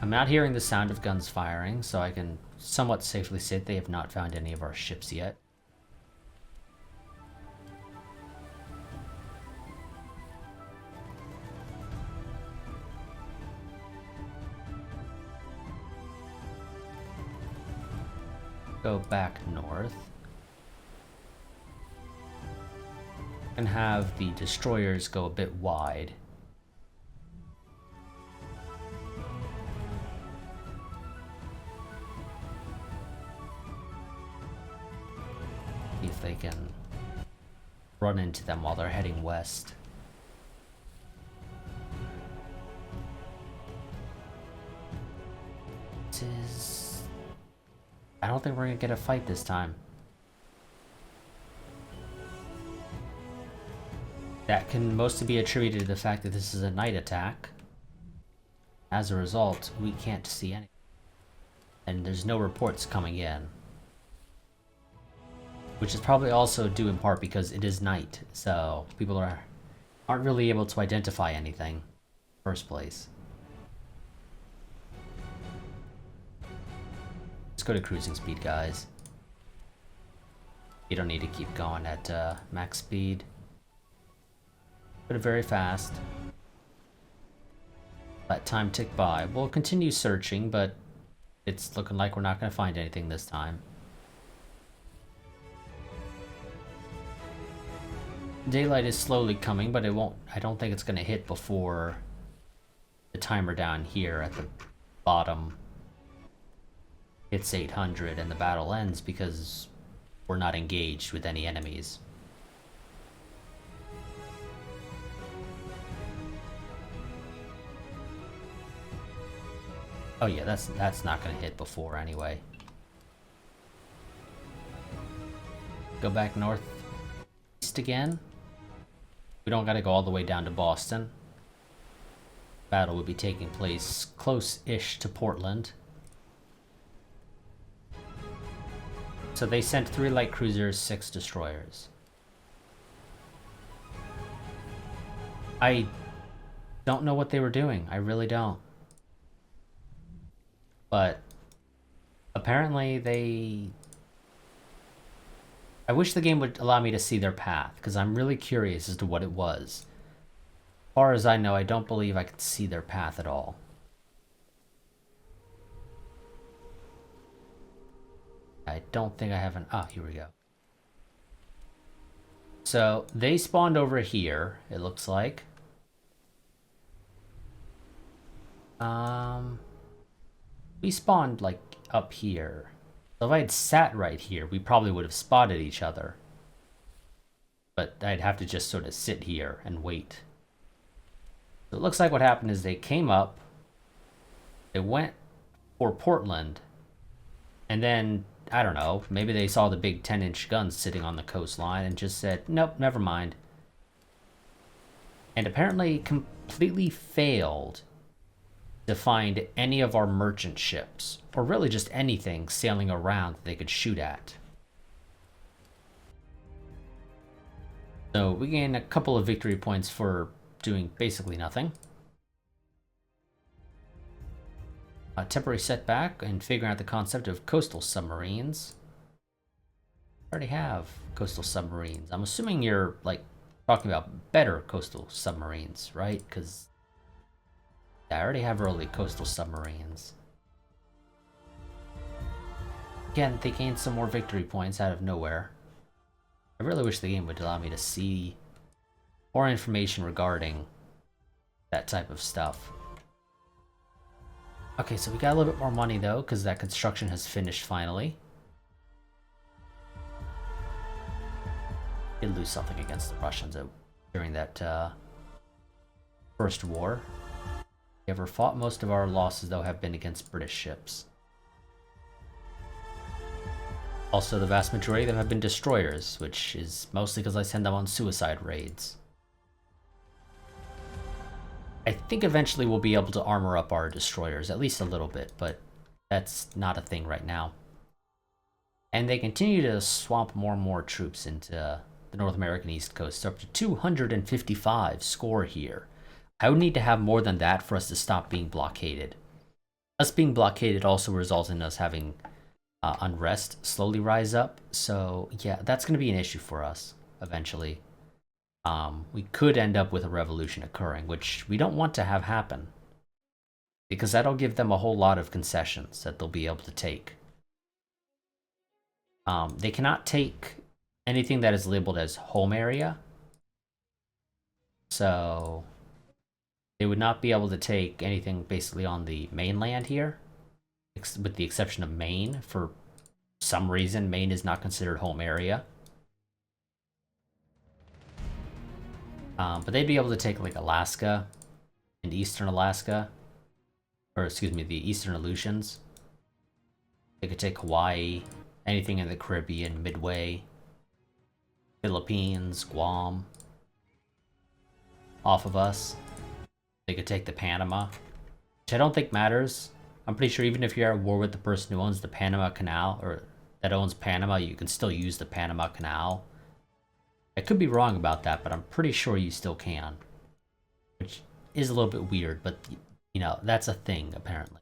I'm not hearing the sound of guns firing, so I can somewhat safely say they have not found any of our ships yet. Go back north. And have the destroyers go a bit wide. See if they can run into them while they're heading west. I don't think we're gonna get a fight this time. That can mostly be attributed to the fact that this is a night attack. As a result, we can't see any. And there's no reports coming in. Which is probably also due in part because it is night, so people aren't really able to identify anything in the first place. Let's go to cruising speed, guys. You don't need to keep going at max speed. Put it very fast. Let time tick by. We'll continue searching, but it's looking like we're not going to find anything this time. Daylight is slowly coming, but it won't. I don't think it's going to hit before the timer down here at the bottom hits 800 and the battle ends, because we're not engaged with any enemies. Oh yeah, that's not going to hit before anyway. Go back north east again. We don't got to go all the way down to Boston. Battle would be taking place close-ish to Portland. So they sent 3 light cruisers, 6 destroyers. I don't know what they were doing. I really don't. But apparently they... I wish the game would allow me to see their path, because I'm really curious as to what it was. As far as I know, I don't believe I could see their path at all. I don't think I have an... Ah, here we go. So, they spawned over here, it looks like. We spawned, like, up here. So if I had sat right here, we probably would have spotted each other. But I'd have to just sort of sit here and wait. So it looks like what happened is they came up, they went for Portland, and then, I don't know, maybe they saw the big 10-inch guns sitting on the coastline and just said, nope, never mind. And apparently completely failed to find any of our merchant ships, or really just anything sailing around that they could shoot at. So we gain a couple of victory points for doing basically nothing. A temporary setback in figuring out the concept of coastal submarines. I already have coastal submarines. I'm assuming you're, like, talking about better coastal submarines, right? Because I already have early coastal submarines. Again, they gained some more victory points out of nowhere. I really wish the game would allow me to see more information regarding that type of stuff. Okay, so we got a little bit more money though, because that construction has finished finally. Did lose something against the Russians during that first war. We ever fought. Most of our losses though have been against British ships. Also, the vast majority of them have been destroyers, which is mostly because I send them on suicide raids. I think eventually we'll be able to armor up our destroyers, at least a little bit, but that's not a thing right now. And they continue to swamp more and more troops into the North American East Coast. So up to 255 score here. I would need to have more than that for us to stop being blockaded. Us being blockaded also results in us having unrest slowly rise up. So yeah, that's going to be an issue for us eventually. We could end up with a revolution occurring, which we don't want to have happen, because that'll give them a whole lot of concessions that they'll be able to take. They cannot take anything that is labeled as home area, so they would not be able to take anything basically on the mainland here, with the exception of Maine. For some reason, Maine is not considered home area. But they'd be able to take like Alaska and Eastern Alaska, or excuse me, the Eastern Aleutians. They could take Hawaii, anything in the Caribbean, Midway, Philippines, Guam, off of us. They could take the Panama, which I don't think matters. I'm pretty sure even if you're at war with the person who owns the Panama Canal, or that owns Panama, you can still use the Panama Canal. I could be wrong about that, but I'm pretty sure you still can. Which is a little bit weird, but, you know, that's a thing, apparently.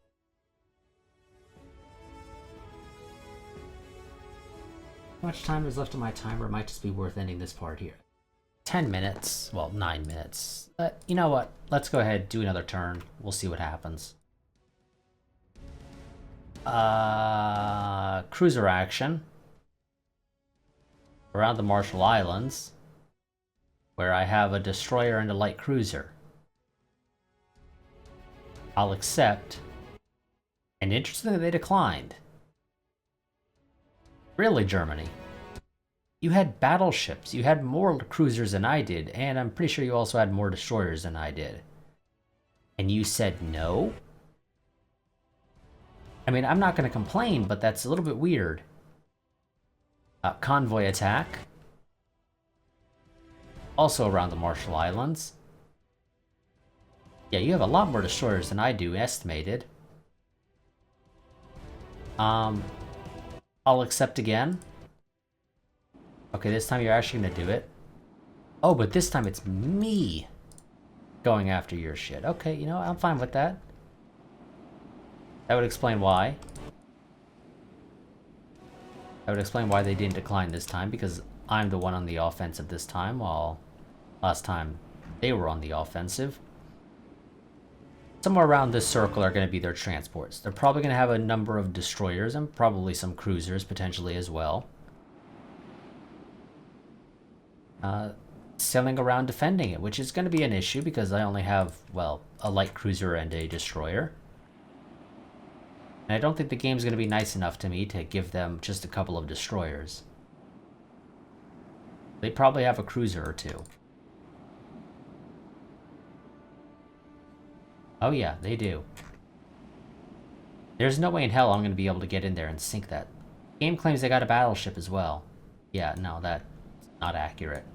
How much time is left on my timer? It might just be worth ending this part here. 10 minutes. Well, 9 minutes. But you know what? Let's go ahead, do another turn. We'll see what happens. Cruiser action. Around the Marshall Islands, where I have a destroyer and a light cruiser. I'll accept. And interestingly, they declined. Really, Germany? You had battleships, you had more cruisers than I did, and I'm pretty sure you also had more destroyers than I did. And you said no? I mean, I'm not going to complain, but that's a little bit weird. Convoy Attack. Also around the Marshall Islands. Yeah, you have a lot more destroyers than I do, estimated. I'll accept again. Okay, this time you're actually gonna do it. Oh, but this time it's me going after your shit. Okay, you know, I'm fine with that. That would explain why. That would explain why they didn't decline this time, because I'm the one on the offensive this time, while last time they were on the offensive. It's somewhere around this circle are going to be their transports. They're probably going to have a number of destroyers and probably some cruisers potentially as well. Sailing around defending it, which is going to be an issue because I only have, well, a light cruiser and a destroyer. And I don't think the game's going to be nice enough to me to give them just a couple of destroyers. They probably have a cruiser or two. Oh yeah, they do. There's no way in hell I'm going to be able to get in there and sink that. The game claims they got a battleship as well. Yeah, no, that's not accurate.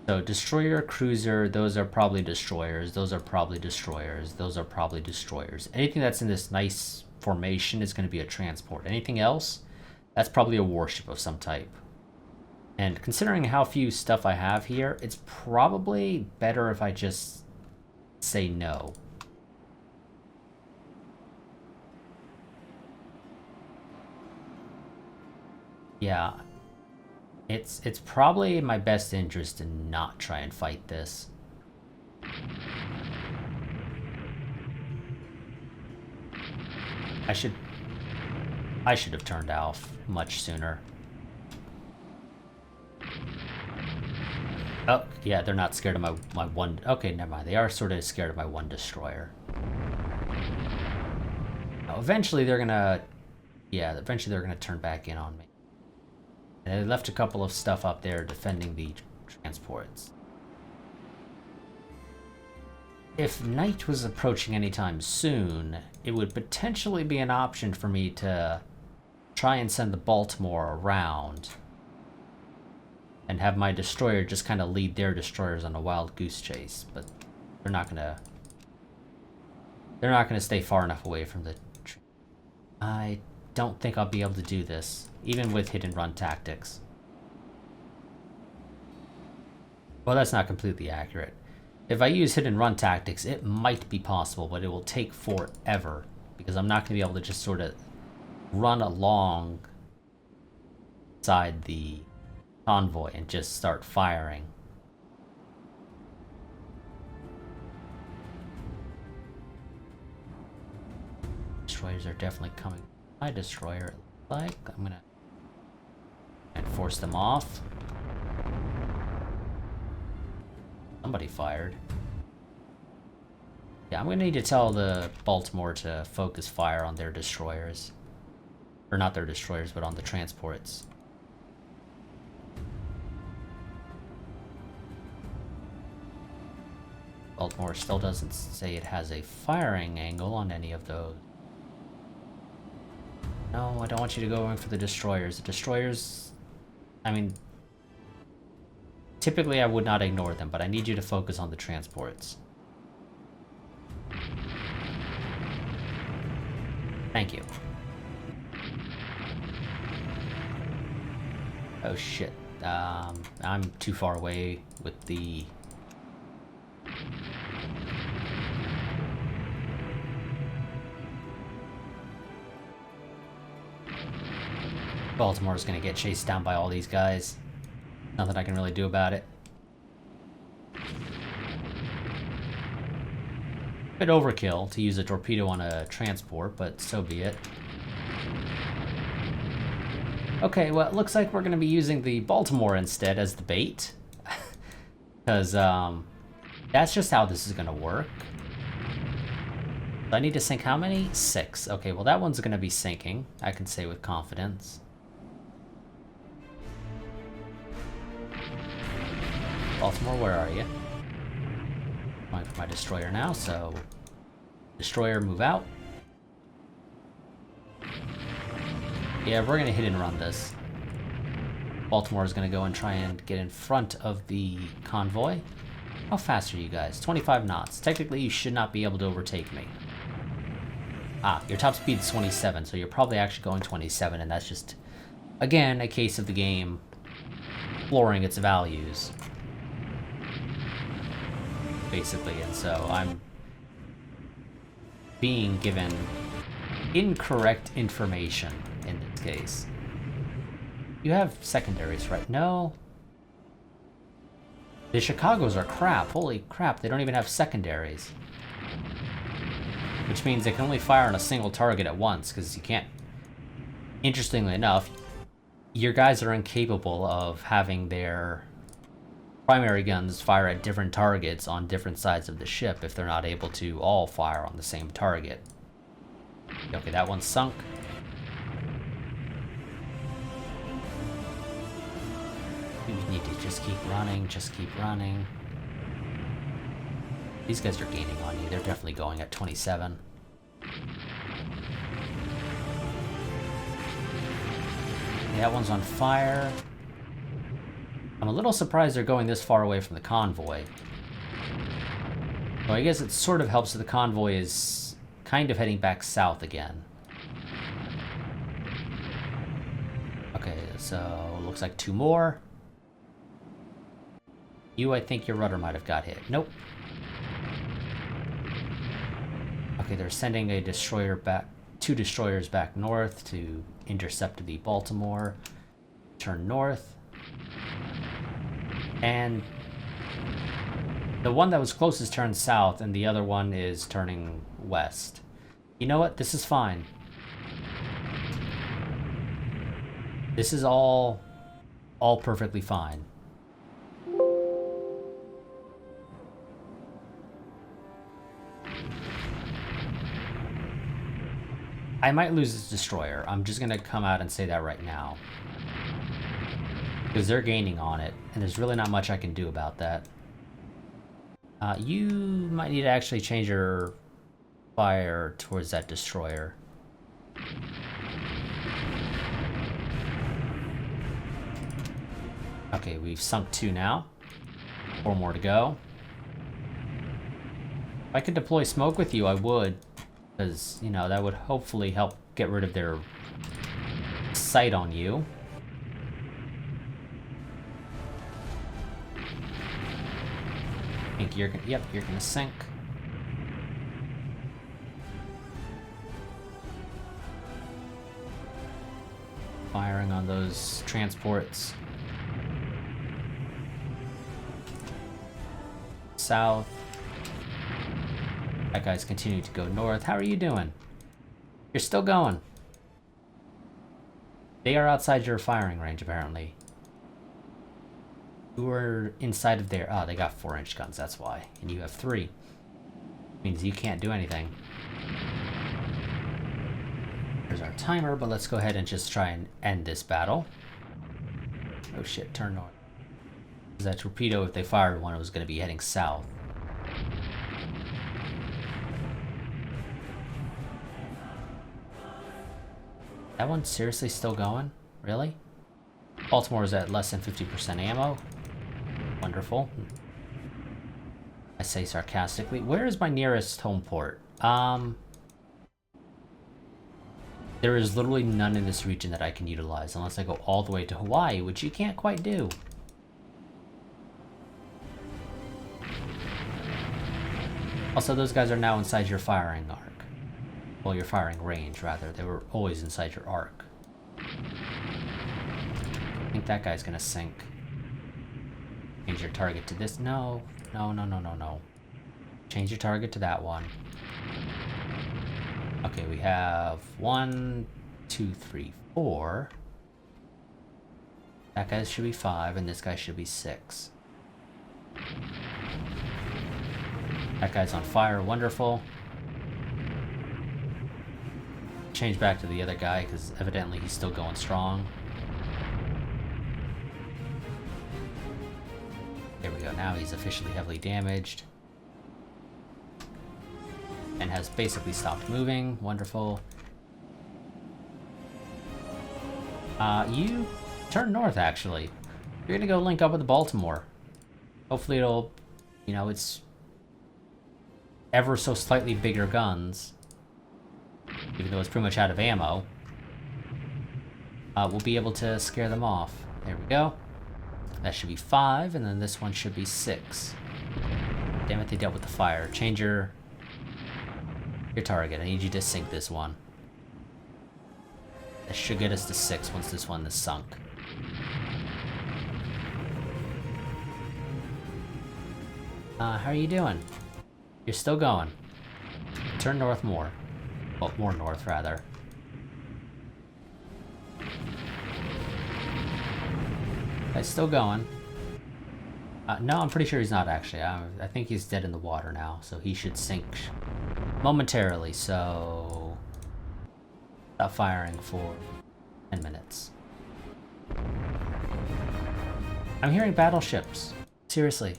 So, destroyer, cruiser, those are probably destroyers. Those are probably destroyers. Those are probably destroyers. Anything that's in this nice formation is going to be a transport. Anything else, that's probably a warship of some type. And considering how few stuff I have here, it's probably better if I just say no. Yeah. It's probably in my best interest to not try and fight this. I should have turned off much sooner. Oh, yeah, they're not scared of my one... Okay, never mind. They are sort of scared of my one destroyer. Now, eventually they're gonna... Yeah, eventually they're gonna turn back in on me. And they left a couple of stuff up there defending the transports. If night was approaching anytime soon, it would potentially be an option for me to try and send the Baltimore around and have my destroyer just kind of lead their destroyers on a wild goose chase, but they're not gonna stay far enough away from the I don't think I'll be able to do this, even with hit and run tactics. Well, that's not completely accurate. If I use hit and run tactics, it might be possible, but it will take forever because I'm not going to be able to just sort of run along inside the convoy and just start firing. Destroyers are definitely coming. My destroyer, it looks like. I'm gonna force them off. Somebody fired. Yeah, I'm gonna need to tell the Baltimore to focus fire on their destroyers. Or not their destroyers, but on the transports. Baltimore still doesn't say it has a firing angle on any of those. No, I don't want you to go in for the destroyers. The destroyers, I mean, typically I would not ignore them, but I need you to focus on the transports. Thank you. Oh shit. I'm too far away with the... Baltimore's gonna get chased down by all these guys. Nothing I can really do about it. Bit overkill to use a torpedo on a transport, but so be it. Okay, well, it looks like we're gonna be using the Baltimore instead as the bait. Because, that's just how this is gonna work. I need to sink how many? 6. Okay, well that one's gonna be sinking, I can say with confidence. Baltimore, where are you? Going for my destroyer now, so... Destroyer, move out. Yeah, we're gonna hit and run this. Baltimore is gonna go and try and get in front of the convoy. How fast are you guys? 25 knots. Technically, you should not be able to overtake me. Ah, your top speed is 27, so you're probably actually going 27, and that's just, again, a case of the game flooring its values. Basically, and so I'm being given incorrect information in this case. You have secondaries, right? No. The Chicagos are crap. Holy crap, they don't even have secondaries. which means they can only fire on a single target at once, because you can't... Interestingly enough, your guys are incapable of having their primary guns fire at different targets on different sides of the ship if they're not able to all fire on the same target. Okay, that one's sunk. We need to just keep running, just keep running. These guys are gaining on you. They're definitely going at 27. That one's on fire. I'm a little surprised they're going this far away from the convoy. Well, I guess it sort of helps that the convoy is kind of heading back south again. Okay, so looks like 2 more. You, I think your rudder might have got hit. Nope. Okay, they're sending a destroyer back, 2 destroyers back north to intercept the Baltimore. Turn north. And the one that was closest turned south, and the other one is turning west. You know what? This is fine. This is all perfectly fine. I might lose this destroyer. I'm just gonna come out and say that right now. Because they're gaining on it, and there's really not much I can do about that. You might need to actually change your fire towards that destroyer. Okay, we've sunk 2 now. 4 more to go. If I could deploy smoke with you, I would. Because, you know, that would hopefully help get rid of their sight on you. I think you're gonna, yep, you're gonna sink. Firing on those transports. South. That guy's continuing to go north. How are you doing? You're still going. They are outside your firing range, apparently. You are inside of their... Oh, they got 4-inch guns, that's why. And you have 3. Means you can't do anything. There's our timer, but let's go ahead and just try and end this battle. Oh shit, turn north. That torpedo, if they fired one, it was going to be heading south. That one's seriously still going? Really? Baltimore is at less than 50% ammo. Wonderful. I say sarcastically. Where is my nearest home port? There is literally none in this region that I can utilize unless I go all the way to Hawaii, which you can't quite do. Also, those guys are now inside your firing arc. Well, your firing range, rather. They were always inside your arc. I think that guy's gonna sink. Change your target to this. No. No, no, no, no, no. Change your target to that one. Okay, we have 1, 2, 3, 4. That guy should be 5, and this guy should be 6. That guy's on fire. Wonderful. Change back to the other guy, because evidently he's still going strong. There we go. Now he's officially heavily damaged. And has basically stopped moving. Wonderful. You turn north, actually. You're gonna go link up with the Baltimore. Hopefully it'll, you know, it's ever so slightly bigger guns. Even though it's pretty much out of ammo. We'll be able to scare them off. There we go. That should be 5, and then this one should be 6. Damn it, they dealt with the fire. Change your target. I need you to sink this one. That should get us to 6 once this one is sunk. How are you doing? You're still going. Turn north more. Well, more north, rather. It's still going. No, I'm pretty sure he's not, actually. I think he's dead in the water now, so he should sink momentarily, so... Stop firing for 10 minutes. I'm hearing battleships. Seriously.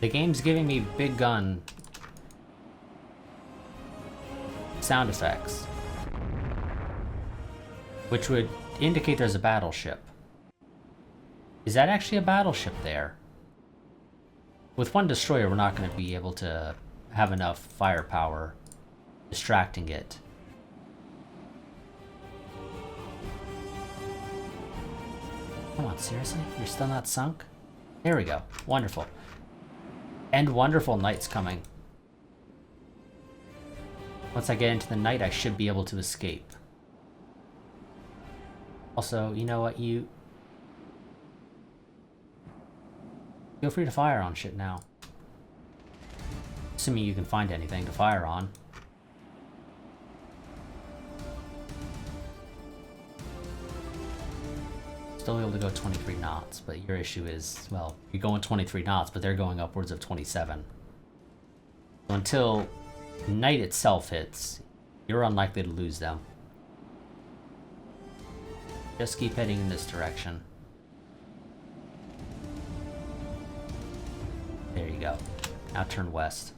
The game's giving me big gun sound effects, which would indicate there's a battleship. Is that actually a battleship there? With one destroyer, we're not going to be able to have enough firepower distracting it. Come on, seriously? You're still not sunk? There we go. Wonderful. And wonderful night's coming. Once I get into the night, I should be able to escape. Also, you know what, you... Feel free to fire on shit now. Assuming you can find anything to fire on. Still able to go 23 knots, but your issue is, well, you're going 23 knots, but they're going upwards of 27. So until night itself hits, you're unlikely to lose them. Just keep heading in this direction. There you go. Now turn west.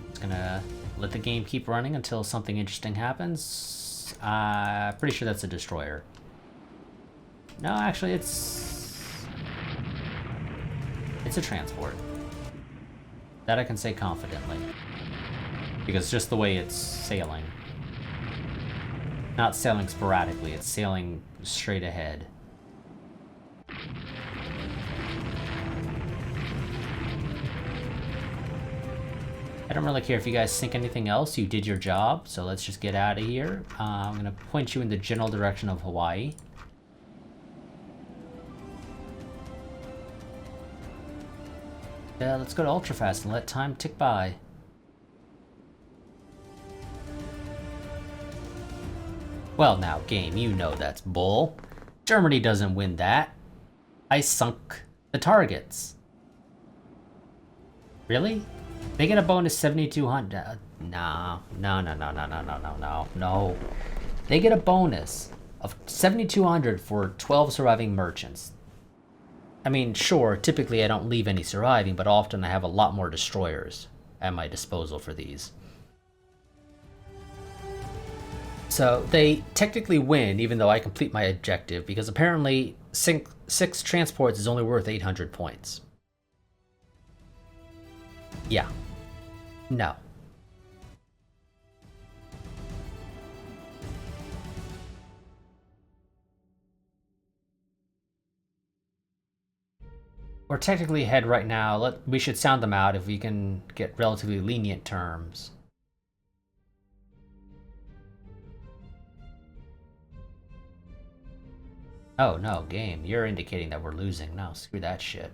Just gonna let the game keep running until something interesting happens. Pretty sure that's a destroyer. No, actually it's a transport. That I can say confidently. Because just the way it's sailing. Not sailing sporadically, it's sailing straight ahead. I don't really care if you guys sink anything else, you did your job, so let's just get out of here. I'm gonna point you in the general direction of Hawaii. Let's go to ultra fast and let time tick by. Well now, game, you know that's bull. Germany doesn't win that. I sunk the targets. Really? They get a bonus 7,200. No. They get a bonus of 7,200 for 12 surviving merchants. I mean, sure, typically I don't leave any surviving, but often I have a lot more destroyers at my disposal for these. So they technically win, even though I complete my objective, because apparently 6 transports is only worth 800 points. Yeah. No. We're technically ahead right now. We should sound them out if we can get relatively lenient terms. Oh no, game. You're indicating that we're losing. No, screw that shit.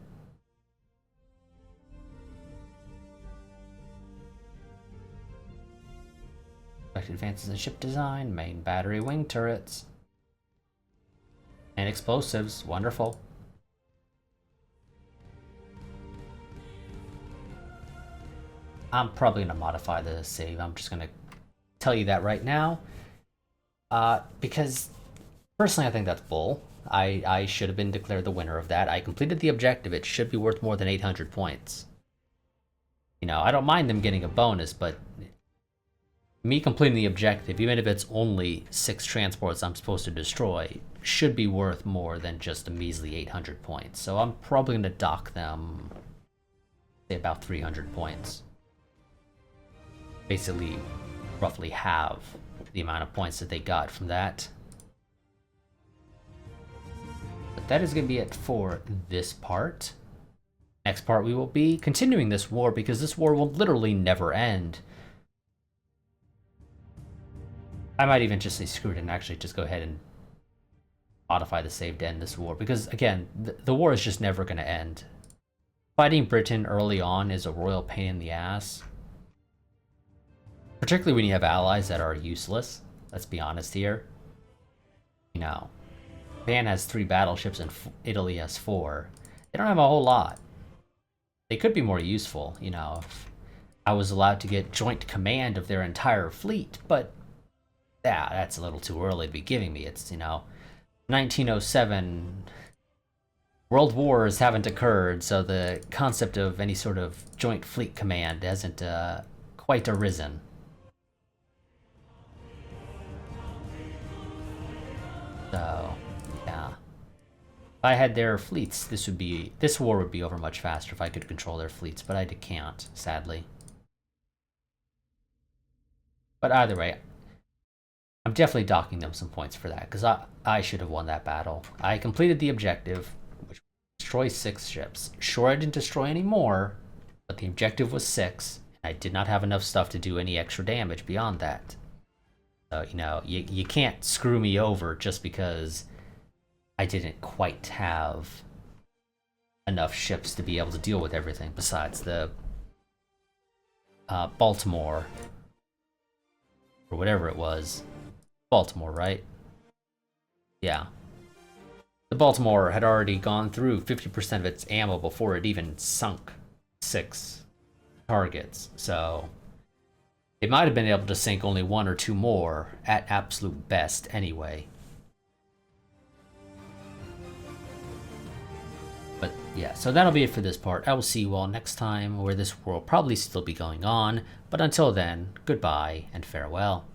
Advances in ship design, main battery wing turrets. And explosives. Wonderful. I'm probably going to modify the save. I'm just going to tell you that right now. Because personally I think that's bull. I should have been declared the winner of that. I completed the objective. It should be worth more than 800 points. You know, I don't mind them getting a bonus, but me completing the objective, even if it's only 6 transports I'm supposed to destroy, should be worth more than just a measly 800 points. So I'm probably going to dock them, say, about 300 points. Basically, roughly half the amount of points that they got from that. But that is going to be it for this part. Next part we will be continuing this war, because this war will literally never end. I might even just say screw it and actually just go ahead and modify the save to end this war, because again, the war is just never going to end. Fighting Britain early on is a royal pain in the ass. Particularly when you have allies that are useless. Let's be honest here. You know, Japan has 3 battleships and Italy has 4. They don't have a whole lot. They could be more useful, you know, if I was allowed to get joint command of their entire fleet, but yeah, that's a little too early to be giving me. It's, you know, 1907, world wars haven't occurred, so the concept of any sort of joint fleet command hasn't quite arisen. So, yeah. If I had their fleets, this war would be over much faster if I could control their fleets, but I can't, sadly. But either way, I'm definitely docking them some points for that, because I should have won that battle. I completed the objective, which was destroy 6 ships. Sure, I didn't destroy any more, but the objective was 6, and I did not have enough stuff to do any extra damage beyond that. So, you know, you can't screw me over just because I didn't quite have enough ships to be able to deal with everything besides the Baltimore, or whatever it was. Baltimore, right? Yeah. The Baltimore had already gone through 50% of its ammo before it even sunk 6 targets, so it might have been able to sink only 1 or 2 more at absolute best anyway. But yeah, so that'll be it for this part. I will see you all next time, where this war will probably still be going on, but until then, goodbye and farewell.